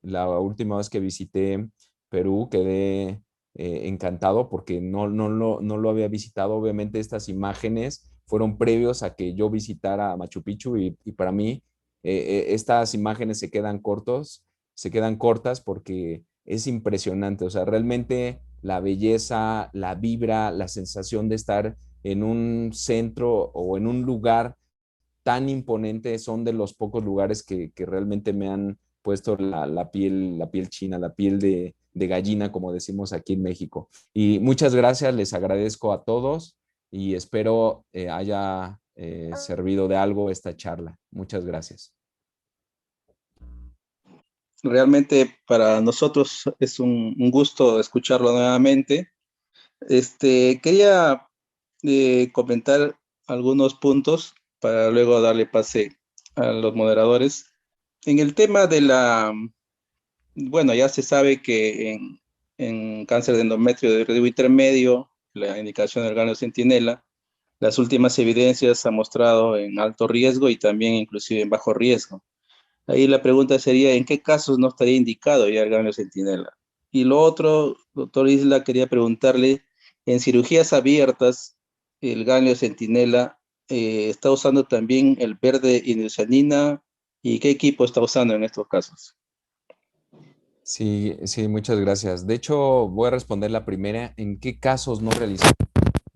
La última vez que visité Perú quedé encantado porque no lo había visitado. Obviamente estas imágenes fueron previos a que yo visitara Machu Picchu y para mí estas imágenes se quedan cortas porque es impresionante. O sea, realmente la belleza, la vibra, la sensación de estar en un centro o en un lugar tan imponente son de los pocos lugares que realmente me han puesto la piel china, la piel de gallina, como decimos aquí en México. Y muchas gracias, les agradezco a todos y espero haya servido de algo esta charla. Muchas gracias. Realmente para nosotros es un gusto escucharlo nuevamente. Quería comentar algunos puntos para luego darle pase a los moderadores. En el tema de bueno, ya se sabe que en cáncer de endometrio de riesgo intermedio, la indicación del ganglio centinela, las últimas evidencias han mostrado en alto riesgo y también inclusive en bajo riesgo. Ahí la pregunta sería, ¿en qué casos no estaría indicado ya el ganglio centinela? Y lo otro, doctor Isla, quería preguntarle, en cirugías abiertas, el ganglio centinela está usando también el verde indocyanina, ¿y qué equipo está usando en estos casos? Sí, sí, muchas gracias. De hecho, voy a responder la primera. ¿En qué casos no realizar?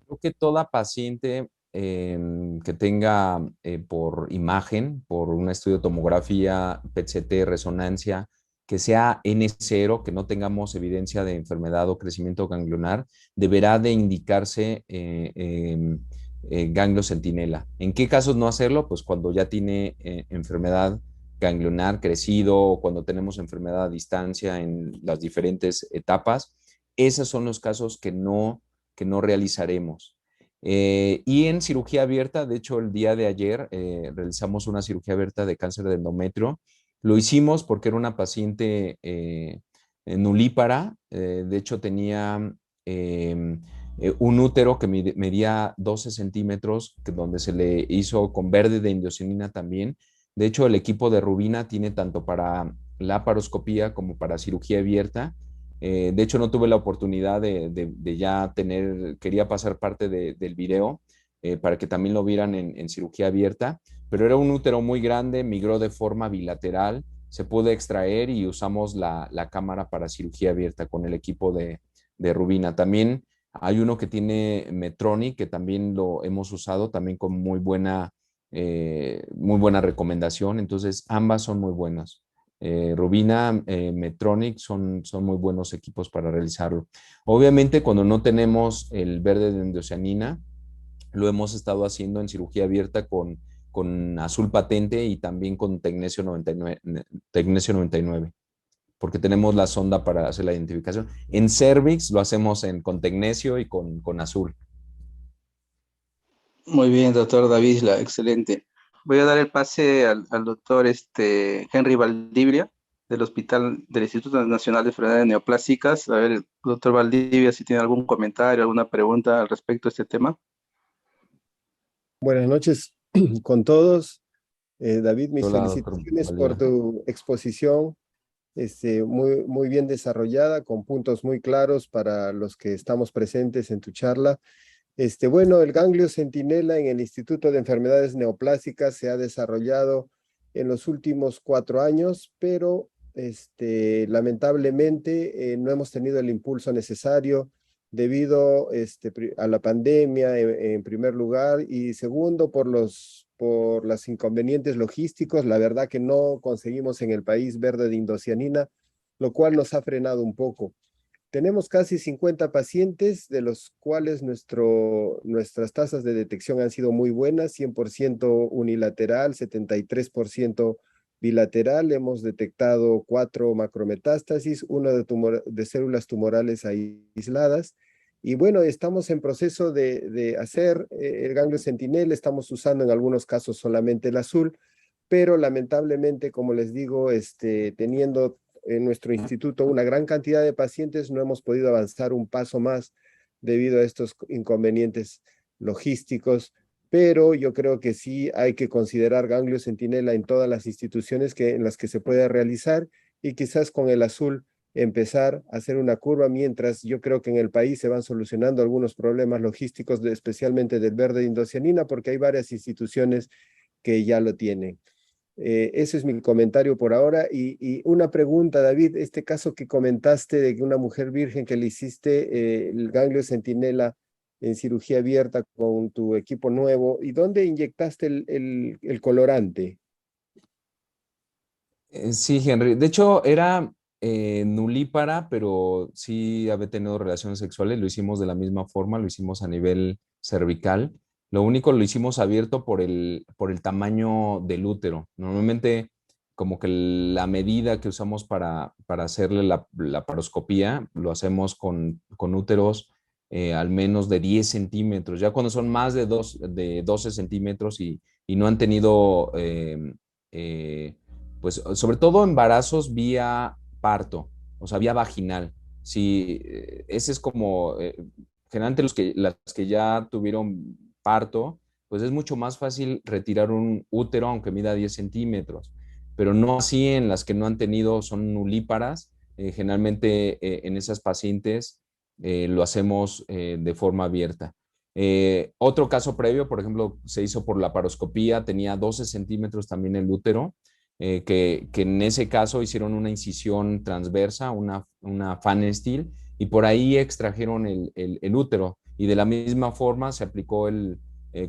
Creo que toda paciente que tenga por imagen, por un estudio de tomografía, PET-CT, resonancia, que sea N0, que no tengamos evidencia de enfermedad o crecimiento ganglionar, deberá de indicarse ganglio centinela. ¿En qué casos no hacerlo? Pues cuando ya tiene enfermedad ganglionar crecido o cuando tenemos enfermedad a distancia en las diferentes etapas. Esos son los casos que no realizaremos. Y en cirugía abierta, de hecho, el día de ayer realizamos una cirugía abierta de cáncer de endometrio. Lo hicimos porque era una paciente nulípara, de hecho tenía un útero que medía 12 centímetros, donde se le hizo con verde de indocyanina también. De hecho, el equipo de Rubina tiene tanto para laparoscopía como para cirugía abierta. De hecho, no tuve la oportunidad de ya tener, quería pasar parte del video para que también lo vieran en cirugía abierta, pero era un útero muy grande, migró de forma bilateral, se pudo extraer y usamos la cámara para cirugía abierta con el equipo de Rubina. También hay uno que tiene Medtronic, que también lo hemos usado, también con muy buena recomendación, entonces ambas son muy buenas. Rubina, Medtronic son muy buenos equipos para realizarlo. Obviamente, cuando no tenemos el verde de endocyanina, lo hemos estado haciendo en cirugía abierta con azul patente y también con tecnesio 99, tecnesio 99, porque tenemos la sonda para hacer la identificación. En cervix lo hacemos con tecnesio y con azul. Muy bien, doctor David Isla, excelente. Voy a dar el pase al doctor Henry Valdivia, del Hospital del Instituto Nacional de Enfermedades Neoplásicas. A ver, doctor Valdivia, si tiene algún comentario, alguna pregunta al respecto a este tema. Buenas noches con todos. David, mis Hola, doctor felicitaciones por Valdivia. tu exposición, muy bien desarrollada, con puntos muy claros para los que estamos presentes en tu charla. Bueno, el ganglio centinela en el Instituto de Enfermedades Neoplásicas se ha desarrollado en los últimos 4 años, pero lamentablemente no hemos tenido el impulso necesario debido a la pandemia en primer lugar, y segundo por los inconvenientes logísticos. La verdad que no conseguimos en el país verde de indocianina, lo cual nos ha frenado un poco. Tenemos casi 50 pacientes, de los cuales nuestras tasas de detección han sido muy buenas: 100% unilateral, 73% bilateral. Hemos detectado 4 macrometástasis, una de células tumorales aisladas. Y bueno, estamos en proceso de hacer el ganglio centinela. Estamos usando en algunos casos solamente el azul, pero lamentablemente, como les digo, teniendo en nuestro instituto una gran cantidad de pacientes, no hemos podido avanzar un paso más debido a estos inconvenientes logísticos, pero yo creo que sí hay que considerar ganglio centinela en todas las instituciones en las que se pueda realizar, y quizás con el azul empezar a hacer una curva, mientras yo creo que en el país se van solucionando algunos problemas logísticos, especialmente del verde de indocianina, porque hay varias instituciones que ya lo tienen. Ese es mi comentario por ahora. Y una pregunta, David: este caso que comentaste de que una mujer virgen que le hiciste el ganglio centinela en cirugía abierta con tu equipo nuevo, ¿y dónde inyectaste el colorante? Sí, Henry. De hecho, era nulípara, pero sí había tenido relaciones sexuales. Lo hicimos de la misma forma, lo hicimos a nivel cervical. Lo único lo hicimos abierto por el tamaño del útero. Normalmente, como que la medida que usamos para hacerle la paroscopía, lo hacemos con úteros al menos de 10 centímetros. Ya cuando son más de 12 centímetros y no han tenido pues sobre todo embarazos vía parto, o sea, vía vaginal. Sí, ese es como, generalmente las que ya tuvieron parto, pues es mucho más fácil retirar un útero aunque mida 10 centímetros, pero no así en las que no han tenido, son nulíparas. Generalmente en esas pacientes lo hacemos de forma abierta. Otro caso previo, por ejemplo, se hizo por la paroscopía, tenía 12 centímetros también el útero, que en ese caso hicieron una incisión transversa, una fan steel, y por ahí extrajeron el útero. Y de la misma forma se aplicó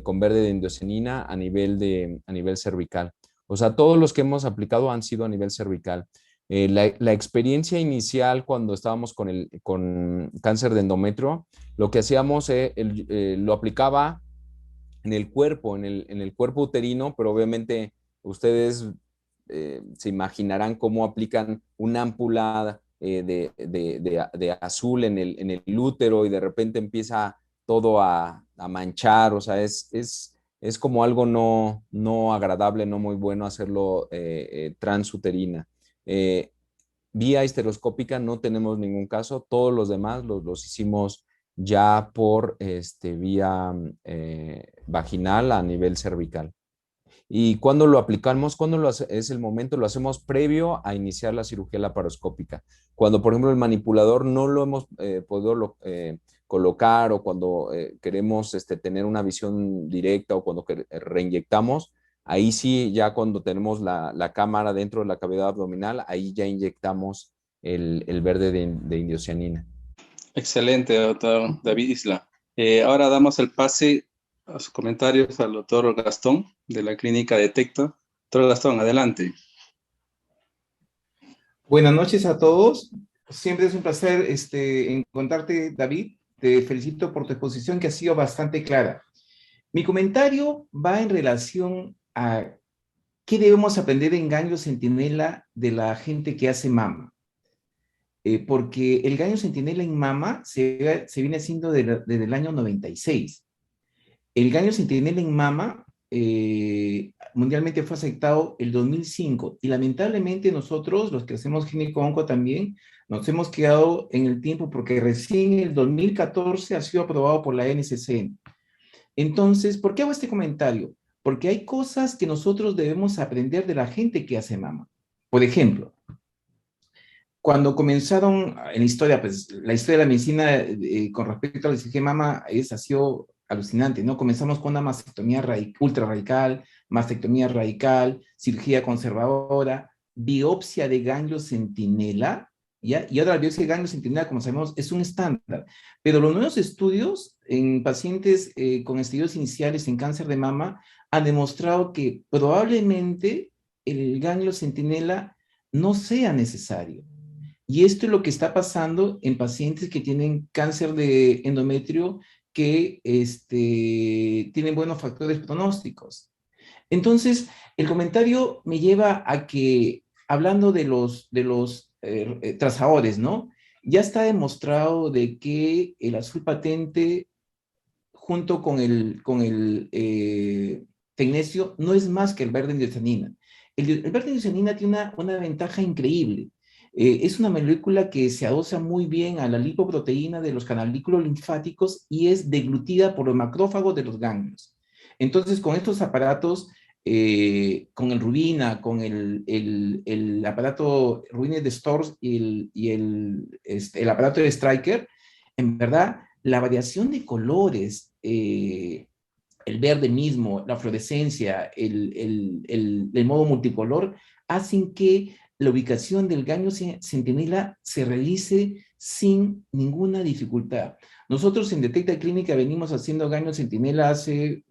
con verde de indocianina a nivel cervical. O sea, todos los que hemos aplicado han sido a nivel cervical. La experiencia inicial cuando estábamos con cáncer de endometrio, lo que hacíamos, lo aplicaba en el cuerpo, en el cuerpo uterino, pero obviamente ustedes se imaginarán cómo aplican una ámpula de azul en el útero y de repente empieza todo a manchar. O sea, es como algo no agradable, no muy bueno hacerlo transuterina. Eh, Vía histeroscópica no tenemos ningún caso, todos los demás los hicimos ya por vía vaginal a nivel cervical. ¿Y cuándo lo aplicamos? Es el momento? Lo hacemos previo a iniciar la cirugía laparoscópica. Cuando, por ejemplo, el manipulador no lo hemos podido colocar, o cuando queremos tener una visión directa, o cuando reinyectamos, ahí sí, ya cuando tenemos la cámara dentro de la cavidad abdominal, ahí ya inyectamos el verde de indocianina. Excelente, doctor David Isla. Ahora damos el pase a sus comentarios al doctor Gastón, de la clínica Detecta. Doctor Gastón, adelante. Buenas noches a todos. Siempre es un placer encontrarte, David. Te felicito por tu exposición, que ha sido bastante clara. Mi comentario va en relación a qué debemos aprender en ganglio centinela de la gente que hace mama. Porque el ganglio centinela en mama se viene haciendo desde el año 96. El ganglio centinela en mama mundialmente fue aceptado el 2005, y lamentablemente nosotros, los que hacemos gineco-onco también, nos hemos quedado en el tiempo, porque recién en el 2014 ha sido aprobado por la NCCN. Entonces, ¿por qué hago este comentario? Porque hay cosas que nosotros debemos aprender de la gente que hace mama. Por ejemplo, cuando comenzaron en la historia, pues la historia de la medicina con respecto a la cirugía de mama ha sido alucinante, ¿no? Comenzamos con una mastectomía ultra radical, mastectomía radical, cirugía conservadora. biopsia de ganglio centinela, ¿ya? Y ahora la biopsia de ganglio centinela, como sabemos, es un estándar. Pero los nuevos estudios en pacientes con estadios iniciales en cáncer de mama han demostrado que probablemente el ganglio centinela no sea necesario. Y esto es lo que está pasando en pacientes que tienen cáncer de endometrio que tienen buenos factores pronósticos. Entonces, el comentario me lleva a que, hablando de los trazadores, ¿no? Ya está demostrado de que el azul patente junto con el tecnecio no es más que el verde indioxanina. El verde indioxanina tiene una ventaja increíble. Es una molécula que se adosa muy bien a la lipoproteína de los canalículos linfáticos y es deglutida por los macrófagos de los ganglios. Entonces, con estos aparatos, con el Rubina, con el aparato Rubina de Storz y el aparato de Stryker, en verdad, la variación de colores, el verde mismo, la fluorescencia, el modo multicolor, hacen que la ubicación del ganglio centinela se realice sin ninguna dificultad. Nosotros en Detecta Clínica venimos haciendo ganglio centinela hace,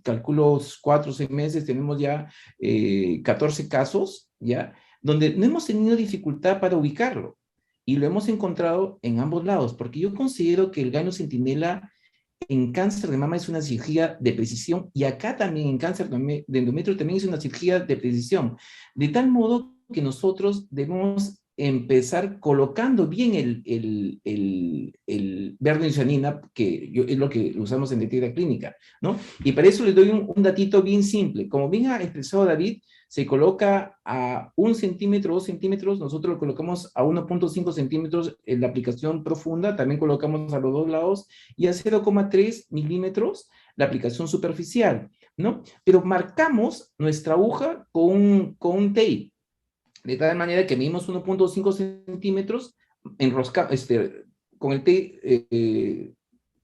calculo, 4 o 6 meses, tenemos ya 14 casos, ¿ya? Donde no hemos tenido dificultad para ubicarlo. Y lo hemos encontrado en ambos lados, porque yo considero que el ganglio centinela en cáncer de mama es una cirugía de precisión y acá también en cáncer de endometrio también es una cirugía de precisión. De tal modo que nosotros debemos empezar colocando bien el verde indioxanina, que es lo que usamos en Detecta Clínica, ¿no? Y para eso les doy un datito bien simple. Como bien ha expresado David, se coloca a 1 centímetro, 2 centímetros, nosotros lo colocamos a 1.5 centímetros en la aplicación profunda, también colocamos a los dos lados, y a 0,3 milímetros la aplicación superficial, ¿no? Pero marcamos nuestra aguja con un tape, de tal manera que medimos 1.5 centímetros, con el tape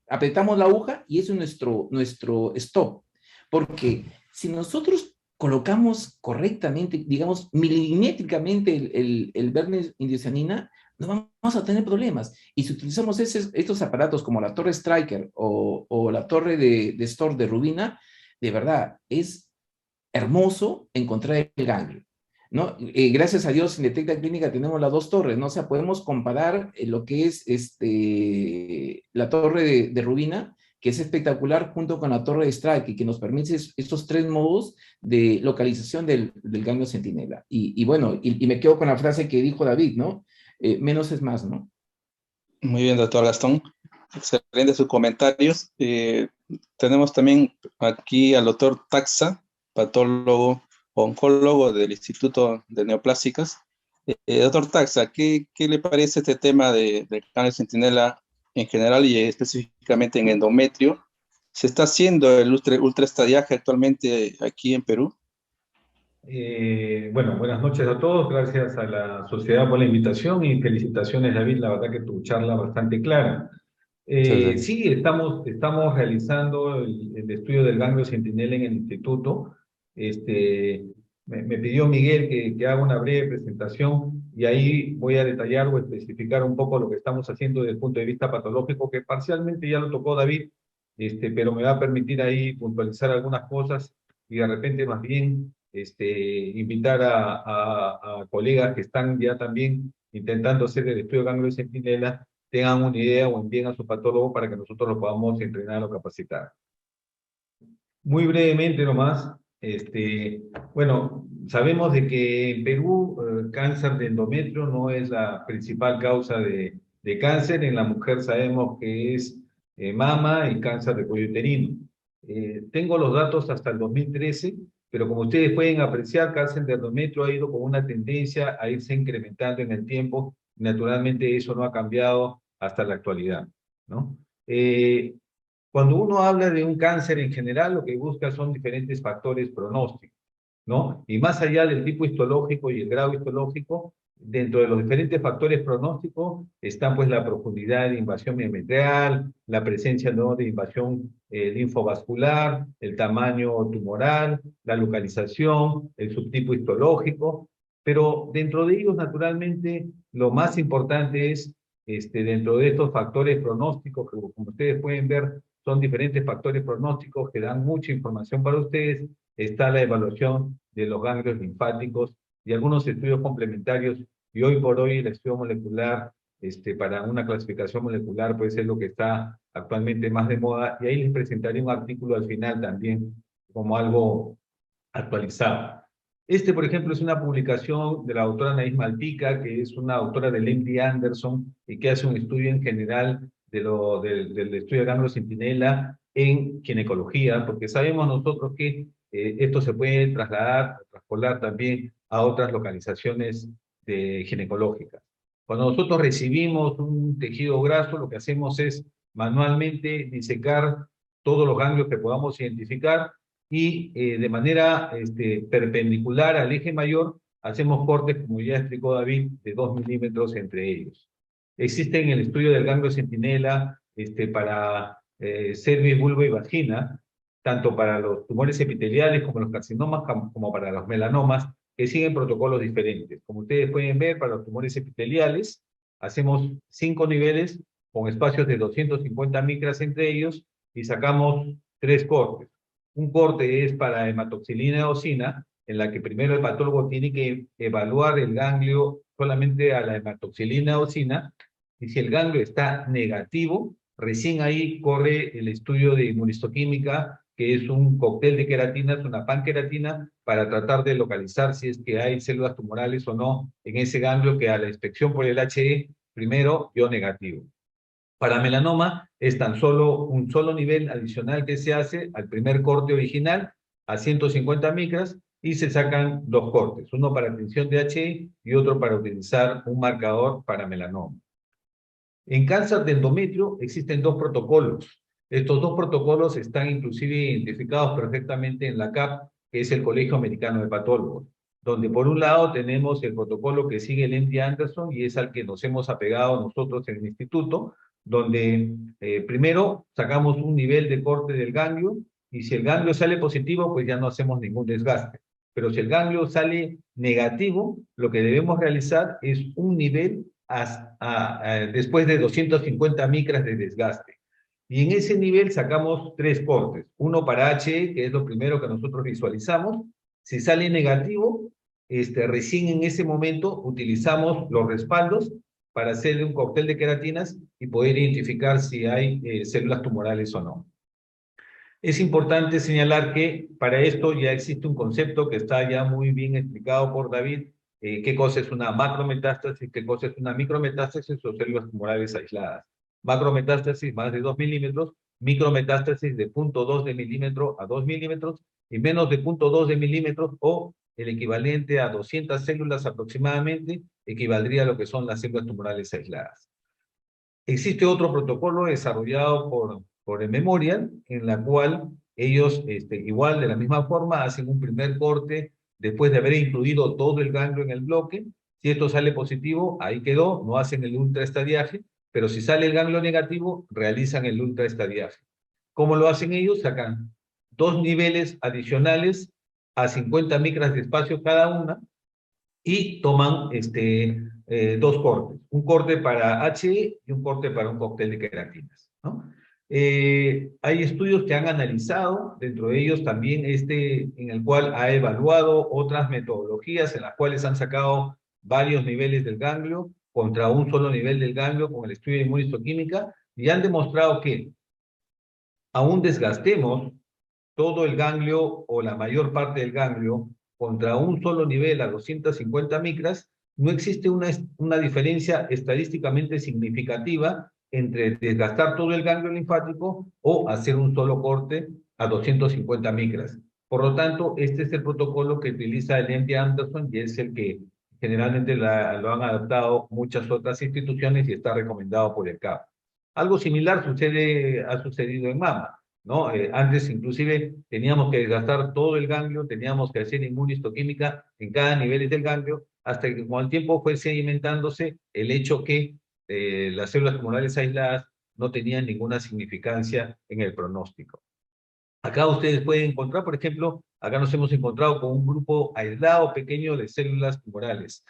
apretamos la aguja y eso es nuestro stop. Porque si nosotros colocamos correctamente, digamos, milimétricamente el verde indioxanina, no vamos a tener problemas. Y si utilizamos estos aparatos como la torre Stryker o la torre de Storz de Rubina, de verdad, es hermoso encontrar el ganglio, ¿no? Gracias a Dios en Detecta Clínica tenemos las dos torres, ¿no? O sea, podemos comparar lo que es la torre de Rubina, que es espectacular, junto con la torre de Strike, y que nos permite estos 3 modos de localización del ganglio centinela. Y bueno, y me quedo con la frase que dijo David, ¿no? Menos es más, ¿no? Muy bien, doctor Gastón. Excelentes sus comentarios. Tenemos también aquí al doctor Taxa, patólogo oncólogo del Instituto de Neoplásicas. Doctor Taxa, ¿qué le parece este tema del cáncer centinela en general y específicamente en endometrio? ¿Se está haciendo el ultraestadiaje actualmente aquí en Perú? Bueno, buenas noches a todos. Gracias a la sociedad por la invitación y felicitaciones, David. La verdad que tu charla bastante clara. Sí, estamos realizando el estudio del ganglio centinela en el instituto. Me pidió Miguel que haga una breve presentación y ahí voy a detallar o especificar un poco lo que estamos haciendo desde el punto de vista patológico, que parcialmente ya lo tocó David, pero me va a permitir ahí puntualizar algunas cosas y de repente más bien invitar a colegas que están ya también intentando hacer el estudio de ganglio centinela, tengan una idea o envíen a su patólogo para que nosotros lo podamos entrenar o capacitar. Muy brevemente nomás, bueno, sabemos de que en Perú cáncer de endometrio no es la principal causa de cáncer. En la mujer sabemos que es mama y cáncer de cuello uterino. Tengo los datos hasta el 2013, pero como ustedes pueden apreciar, cáncer de endometrio ha ido con una tendencia a irse incrementando en el tiempo. Naturalmente eso no ha cambiado hasta la actualidad, ¿no? Cuando uno habla de un cáncer en general, lo que busca son diferentes factores pronósticos, ¿no? Y más allá del tipo histológico y el grado histológico, dentro de los diferentes factores pronósticos están pues la profundidad de invasión miometrial, la presencia, ¿no?, de invasión linfovascular, el tamaño tumoral, la localización, el subtipo histológico, Pero dentro de ellos, naturalmente, lo más importante es, dentro de estos factores pronósticos, que como ustedes pueden ver, son diferentes factores pronósticos que dan mucha información para ustedes, está la evaluación de los ganglios linfáticos y algunos estudios complementarios, y hoy por hoy el estudio molecular, para una clasificación molecular, pues es lo que está actualmente más de moda, y ahí les presentaré un artículo al final también, como algo actualizado. Por ejemplo, es una publicación de la doctora Anaís Malpica, que es una autora del MD Anderson y que hace un estudio en general del estudio de ganglio centinela en ginecología, porque sabemos nosotros que esto se puede traspolar también a otras localizaciones ginecológicas. Cuando nosotros recibimos un tejido graso, lo que hacemos es manualmente disecar todos los ganglios que podamos identificar y de manera perpendicular al eje mayor hacemos cortes, como ya explicó David, de 2 milímetros entre ellos. Existe en el estudio del ganglio centinela para cervix, vulva y vagina, tanto para los tumores epiteliales como los carcinomas, como para los melanomas, que siguen protocolos diferentes. Como ustedes pueden ver, para los tumores epiteliales hacemos 5 niveles con espacios de 250 micras entre ellos y sacamos 3 cortes. Un corte es para hematoxilina eosina, en la que primero el patólogo tiene que evaluar el ganglio solamente a la hematoxilina eosina, y si el ganglio está negativo, recién ahí corre el estudio de inmunistoquímica, que es un cóctel de queratinas, una panqueratina, para tratar de localizar si es que hay células tumorales o no en ese ganglio que a la inspección por el HE primero dio negativo. Para melanoma es tan solo un solo nivel adicional que se hace al primer corte original a 150 micras y se sacan 2 cortes, uno para tinción de HE y otro para utilizar un marcador para melanoma. En cáncer de endometrio existen 2 protocolos. Estos 2 protocolos están inclusive identificados perfectamente en la CAP, que es el Colegio Americano de Patólogos, donde por un lado tenemos el protocolo que sigue el MD Anderson y es al que nos hemos apegado nosotros en el instituto, donde primero sacamos un nivel de corte del ganglio y si el ganglio sale positivo, pues ya no hacemos ningún desgaste. Pero si el ganglio sale negativo, lo que debemos realizar es un nivel después de 250 micras de desgaste. Y en ese nivel sacamos 3 cortes. Uno para HE, que es lo primero que nosotros visualizamos. Si sale negativo, recién en ese momento utilizamos los respaldos para hacer un cóctel de queratinas y poder identificar si hay células tumorales o no. Es importante señalar que para esto ya existe un concepto que está ya muy bien explicado por David, qué cosa es una macrometástasis, qué cosa es una micrometástasis o células tumorales aisladas. Macrometástasis más de 2 milímetros, micrometástasis de 0.2 de milímetro a 2 milímetros y menos de 0.2 de milímetros o el equivalente a 200 células aproximadamente, equivaldría a lo que son las células tumorales aisladas. Existe otro protocolo desarrollado por el Memorial, en la cual ellos, igual de la misma forma, hacen un primer corte después de haber incluido todo el ganglio en el bloque. Si esto sale positivo, ahí quedó, no hacen el ultraestadiaje, pero si sale el ganglio negativo, realizan el ultraestadiaje. ¿Cómo lo hacen ellos? Sacan 2 niveles adicionales a 50 micras de espacio cada una y toman 2 cortes, un corte para HE y un corte para un cóctel de queratinas, ¿no? Hay estudios que han analizado, dentro de ellos también en el cual ha evaluado otras metodologías en las cuales han sacado varios niveles del ganglio contra un solo nivel del ganglio con el estudio de inmunistoquímica y han demostrado que aún desgastemos todo el ganglio o la mayor parte del ganglio contra un solo nivel a 250 micras, no existe una diferencia estadísticamente significativa entre desgastar todo el ganglio linfático o hacer un solo corte a 250 micras. Por lo tanto, este es el protocolo que utiliza el MD Anderson y es el que generalmente lo han adaptado muchas otras instituciones y está recomendado por el CAP. Algo similar ha sucedido en mama, ¿no? Antes inclusive teníamos que desgastar todo el ganglio, teníamos que hacer inmunistoquímica en cada nivel del ganglio, hasta que con el tiempo fue sedimentándose el hecho que las células tumorales aisladas no tenían ninguna significancia en el pronóstico. Acá ustedes pueden encontrar, por ejemplo, acá nos hemos encontrado con un grupo aislado pequeño de células tumorales.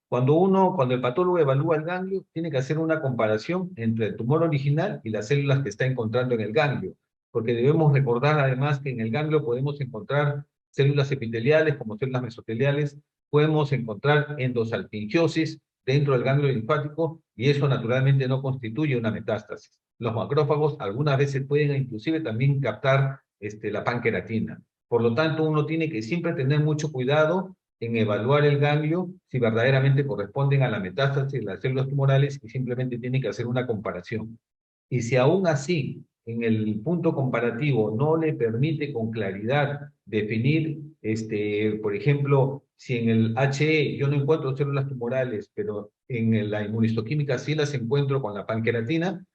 Cuando el patólogo evalúa el ganglio, tiene que hacer una comparación entre el tumor original y las células que está encontrando en el ganglio, porque debemos recordar además que en el ganglio podemos encontrar células epiteliales como células mesoteliales, podemos encontrar endosalpingiosis dentro del ganglio linfático y eso naturalmente no constituye una metástasis. Los macrófagos algunas veces pueden inclusive también captar la panqueratina. Por lo tanto, uno tiene que siempre tener mucho cuidado en evaluar el ganglio si verdaderamente corresponden a la metástasis de las células tumorales y simplemente tiene que hacer una comparación. Y si aún así en el punto comparativo no le permite con claridad definir, por ejemplo, si en el HE yo no encuentro células tumorales, pero en la inmunistoquímica sí las encuentro con la panqueratina,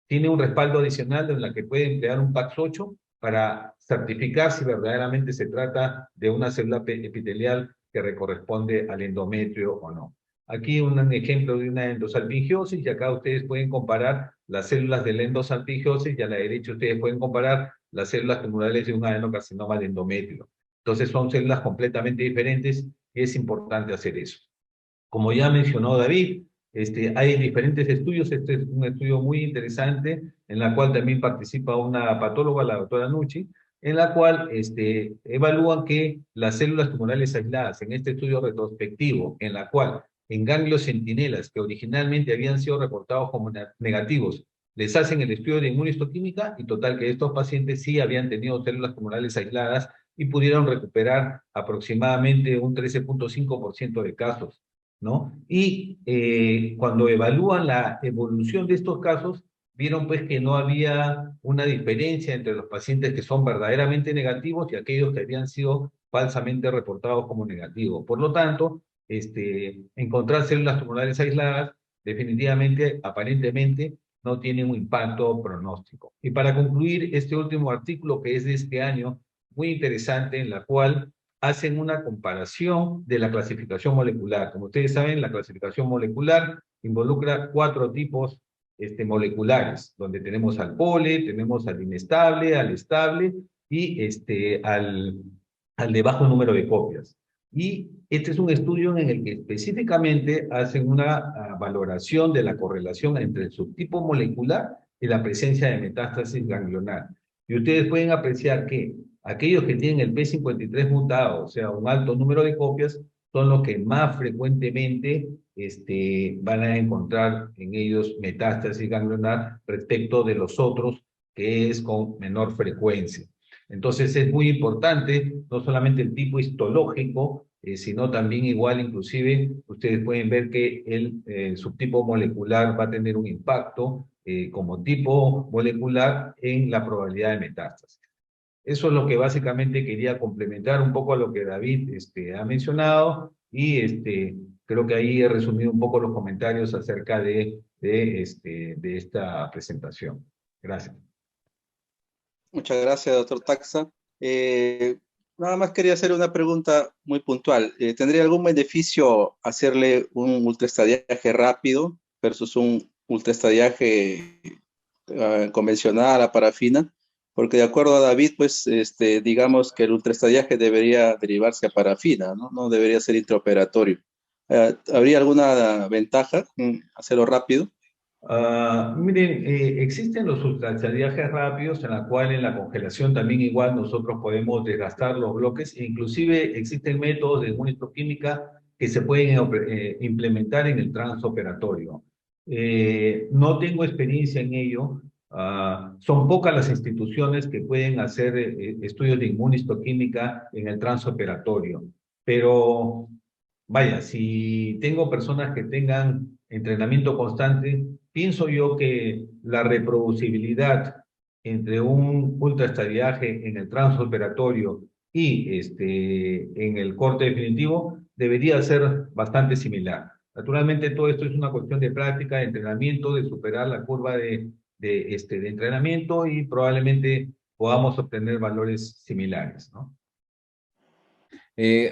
tiene un respaldo adicional en la que puede emplear un PAX8 para certificar si verdaderamente se trata de una célula epitelial que corresponde al endometrio o no. Aquí un ejemplo de una endosalpingiosis, y acá ustedes pueden comparar las células de la endosalpingiosis, y a la derecha ustedes pueden comparar las células tumorales de un adenocarcinoma de endometrio. Entonces son células completamente diferentes y es importante hacer eso. Como ya mencionó David, hay diferentes estudios. Este es un estudio muy interesante en la cual también participa una patóloga, la doctora Nucci, en la cual evalúan que las células tumorales aisladas en este estudio retrospectivo, en la cual en ganglios centinelas que originalmente habían sido reportados como negativos, les hacen el estudio de inmunistoquímica y total que estos pacientes sí habían tenido células tumorales aisladas y pudieron recuperar aproximadamente un 13.5% de casos, ¿no? Y cuando evalúan la evolución de estos casos, vieron pues que no había una diferencia entre los pacientes que son verdaderamente negativos y aquellos que habían sido falsamente reportados como negativos. Por lo tanto, encontrar células tumorales aisladas definitivamente, aparentemente, no tiene un impacto pronóstico. Y para concluir, este último artículo que es de este año, muy interesante, en la cual hacen una comparación de la clasificación molecular. Como ustedes saben, la clasificación molecular involucra 4 tipos moleculares, donde tenemos al pole, tenemos al inestable, al estable y al de bajo número de copias. Y este es un estudio en el que específicamente hacen una valoración de la correlación entre el subtipo molecular y la presencia de metástasis ganglionar. Y ustedes pueden apreciar que aquellos que tienen el P53 mutado, o sea, un alto número de copias, son los que más frecuentemente van a encontrar en ellos metástasis ganglionar respecto de los otros, que es con menor frecuencia. Entonces es muy importante, no solamente el tipo histológico, sino también igual, inclusive, ustedes pueden ver que el subtipo molecular va a tener un impacto como tipo molecular en la probabilidad de metástasis. Eso es lo que básicamente quería complementar un poco a lo que David ha mencionado y creo que ahí he resumido un poco los comentarios acerca de esta presentación. Gracias. Muchas gracias, doctor Taxa. Nada más quería hacer una pregunta muy puntual. ¿Tendría algún beneficio hacerle un ultraestadiaje rápido versus un ultraestadiaje convencional a parafina? Porque de acuerdo a David, pues digamos que el ultraestadiaje debería derivarse a parafina, ¿no? No debería ser intraoperatorio. ¿Habría alguna ventaja en hacerlo rápido? Miren, existen los ultraestadiajes rápidos en la cual en la congelación también igual nosotros podemos desgastar los bloques e inclusive existen métodos de inmunistoquímica que se pueden implementar en el transoperatorio. No tengo experiencia en ello. Son pocas las instituciones que pueden hacer estudios de inmunistoquímica en el transoperatorio, pero vaya, si tengo personas que tengan entrenamiento constante, pienso yo que la reproducibilidad entre un ultraestadiaje en el transoperatorio y en el corte definitivo debería ser bastante similar. Naturalmente todo esto es una cuestión de práctica, de entrenamiento, de superar la curva de entrenamiento y probablemente podamos obtener valores similares, ¿no?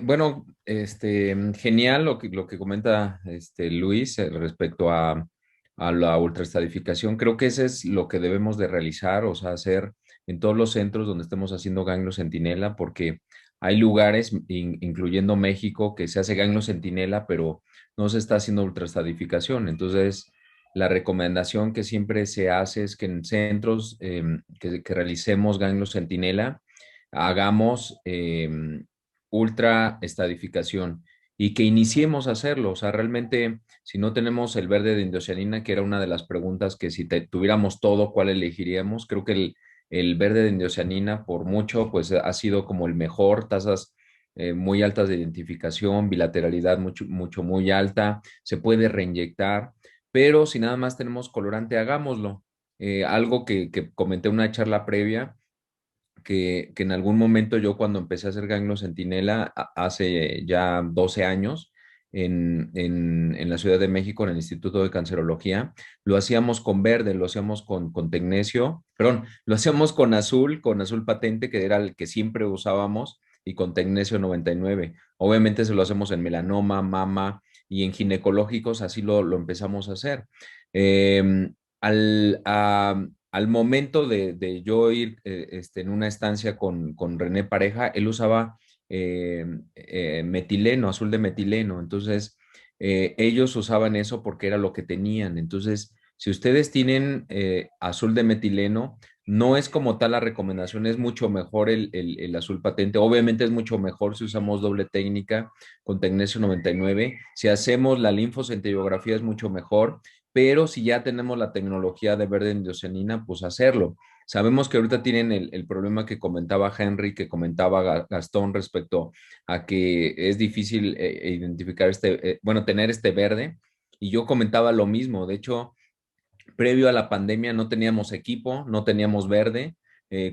Bueno, genial lo que comenta Luis respecto a la ultraestadificación. Creo que ese es lo que debemos de realizar, o sea, hacer en todos los centros donde estemos haciendo ganglio centinela, porque Hay lugares, incluyendo México, que se hace ganglio centinela, pero no se está haciendo ultrastadificación. Entonces, la recomendación que siempre se hace es que en centros que realicemos ganglio centinela, hagamos ultra estadificación y que iniciemos a hacerlo. O sea, realmente, si no tenemos el verde de indocianina, que era una de las preguntas que si tuviéramos todo, ¿cuál elegiríamos? Creo que el verde de indocianina, por mucho, pues ha sido como el mejor, tasas muy altas de identificación, bilateralidad muy alta, se puede reinyectar, pero si nada más tenemos colorante, hagámoslo. Algo que comenté en una charla previa, que en algún momento yo cuando empecé a hacer ganglio centinela hace ya 12 años en la Ciudad de México, en el Instituto de Cancerología, lo hacíamos con verde, lo hacíamos con tecnesio, perdón, lo hacíamos con azul patente, que era el que siempre usábamos, y con tecnesio 99. Obviamente se lo hacemos en melanoma, mama y en ginecológicos, así lo empezamos a hacer. Eh, al momento de yo ir en una estancia con René Pareja, él usaba metileno, azul de metileno. Entonces, ellos usaban eso porque era lo que tenían. Entonces, si ustedes tienen azul de metileno, no es como tal la recomendación, es mucho mejor el azul patente. Obviamente es mucho mejor si usamos doble técnica con tecnesio 99. Si hacemos la linfocentilografía es mucho mejor, pero si ya tenemos la tecnología de verde endocyanina, pues hacerlo. Sabemos que ahorita tienen el problema que comentaba Henry, que comentaba Gastón respecto a que es difícil identificar bueno, tener este verde. Y yo comentaba lo mismo. De hecho, previo a la pandemia no teníamos equipo, no teníamos verde.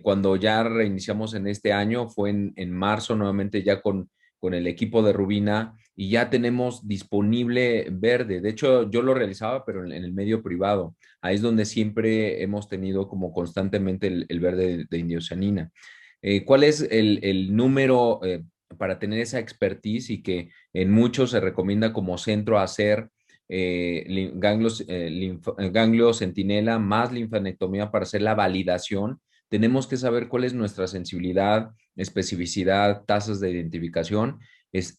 Cuando ya reiniciamos en este año fue en marzo nuevamente ya con el equipo de Rubina y ya tenemos disponible verde. De hecho, yo lo realizaba, pero en el medio privado. Ahí es donde siempre hemos tenido como constantemente el verde de indiosanina. ¿Cuál es el número para tener esa expertise y que en muchos se recomienda como centro hacer ganglio centinela más linfanectomía para hacer la validación? Tenemos que saber cuál es nuestra sensibilidad, especificidad, tasas de identificación.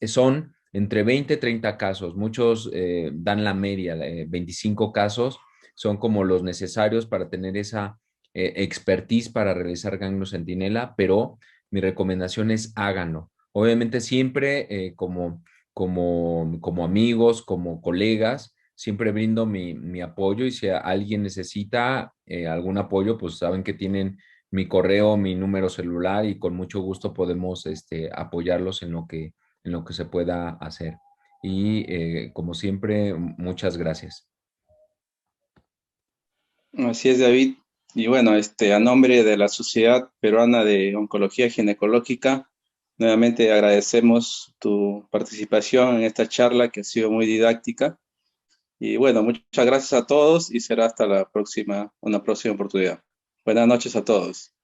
Son entre 20 y 30 casos. Muchos dan la media, 25 casos son como los necesarios para tener esa expertise para realizar ganglio centinela, pero mi recomendación es háganlo. Obviamente siempre como amigos, como colegas, siempre brindo mi apoyo y si alguien necesita algún apoyo, pues saben que tienen mi correo, mi número celular y con mucho gusto podemos apoyarlos en lo que se pueda hacer. Y como siempre, muchas gracias. Así es, David. Y bueno, a nombre de la Sociedad Peruana de Oncología Ginecológica, nuevamente agradecemos tu participación en esta charla que ha sido muy didáctica. Y bueno, muchas gracias a todos y será hasta una próxima oportunidad. Buenas noches a todos.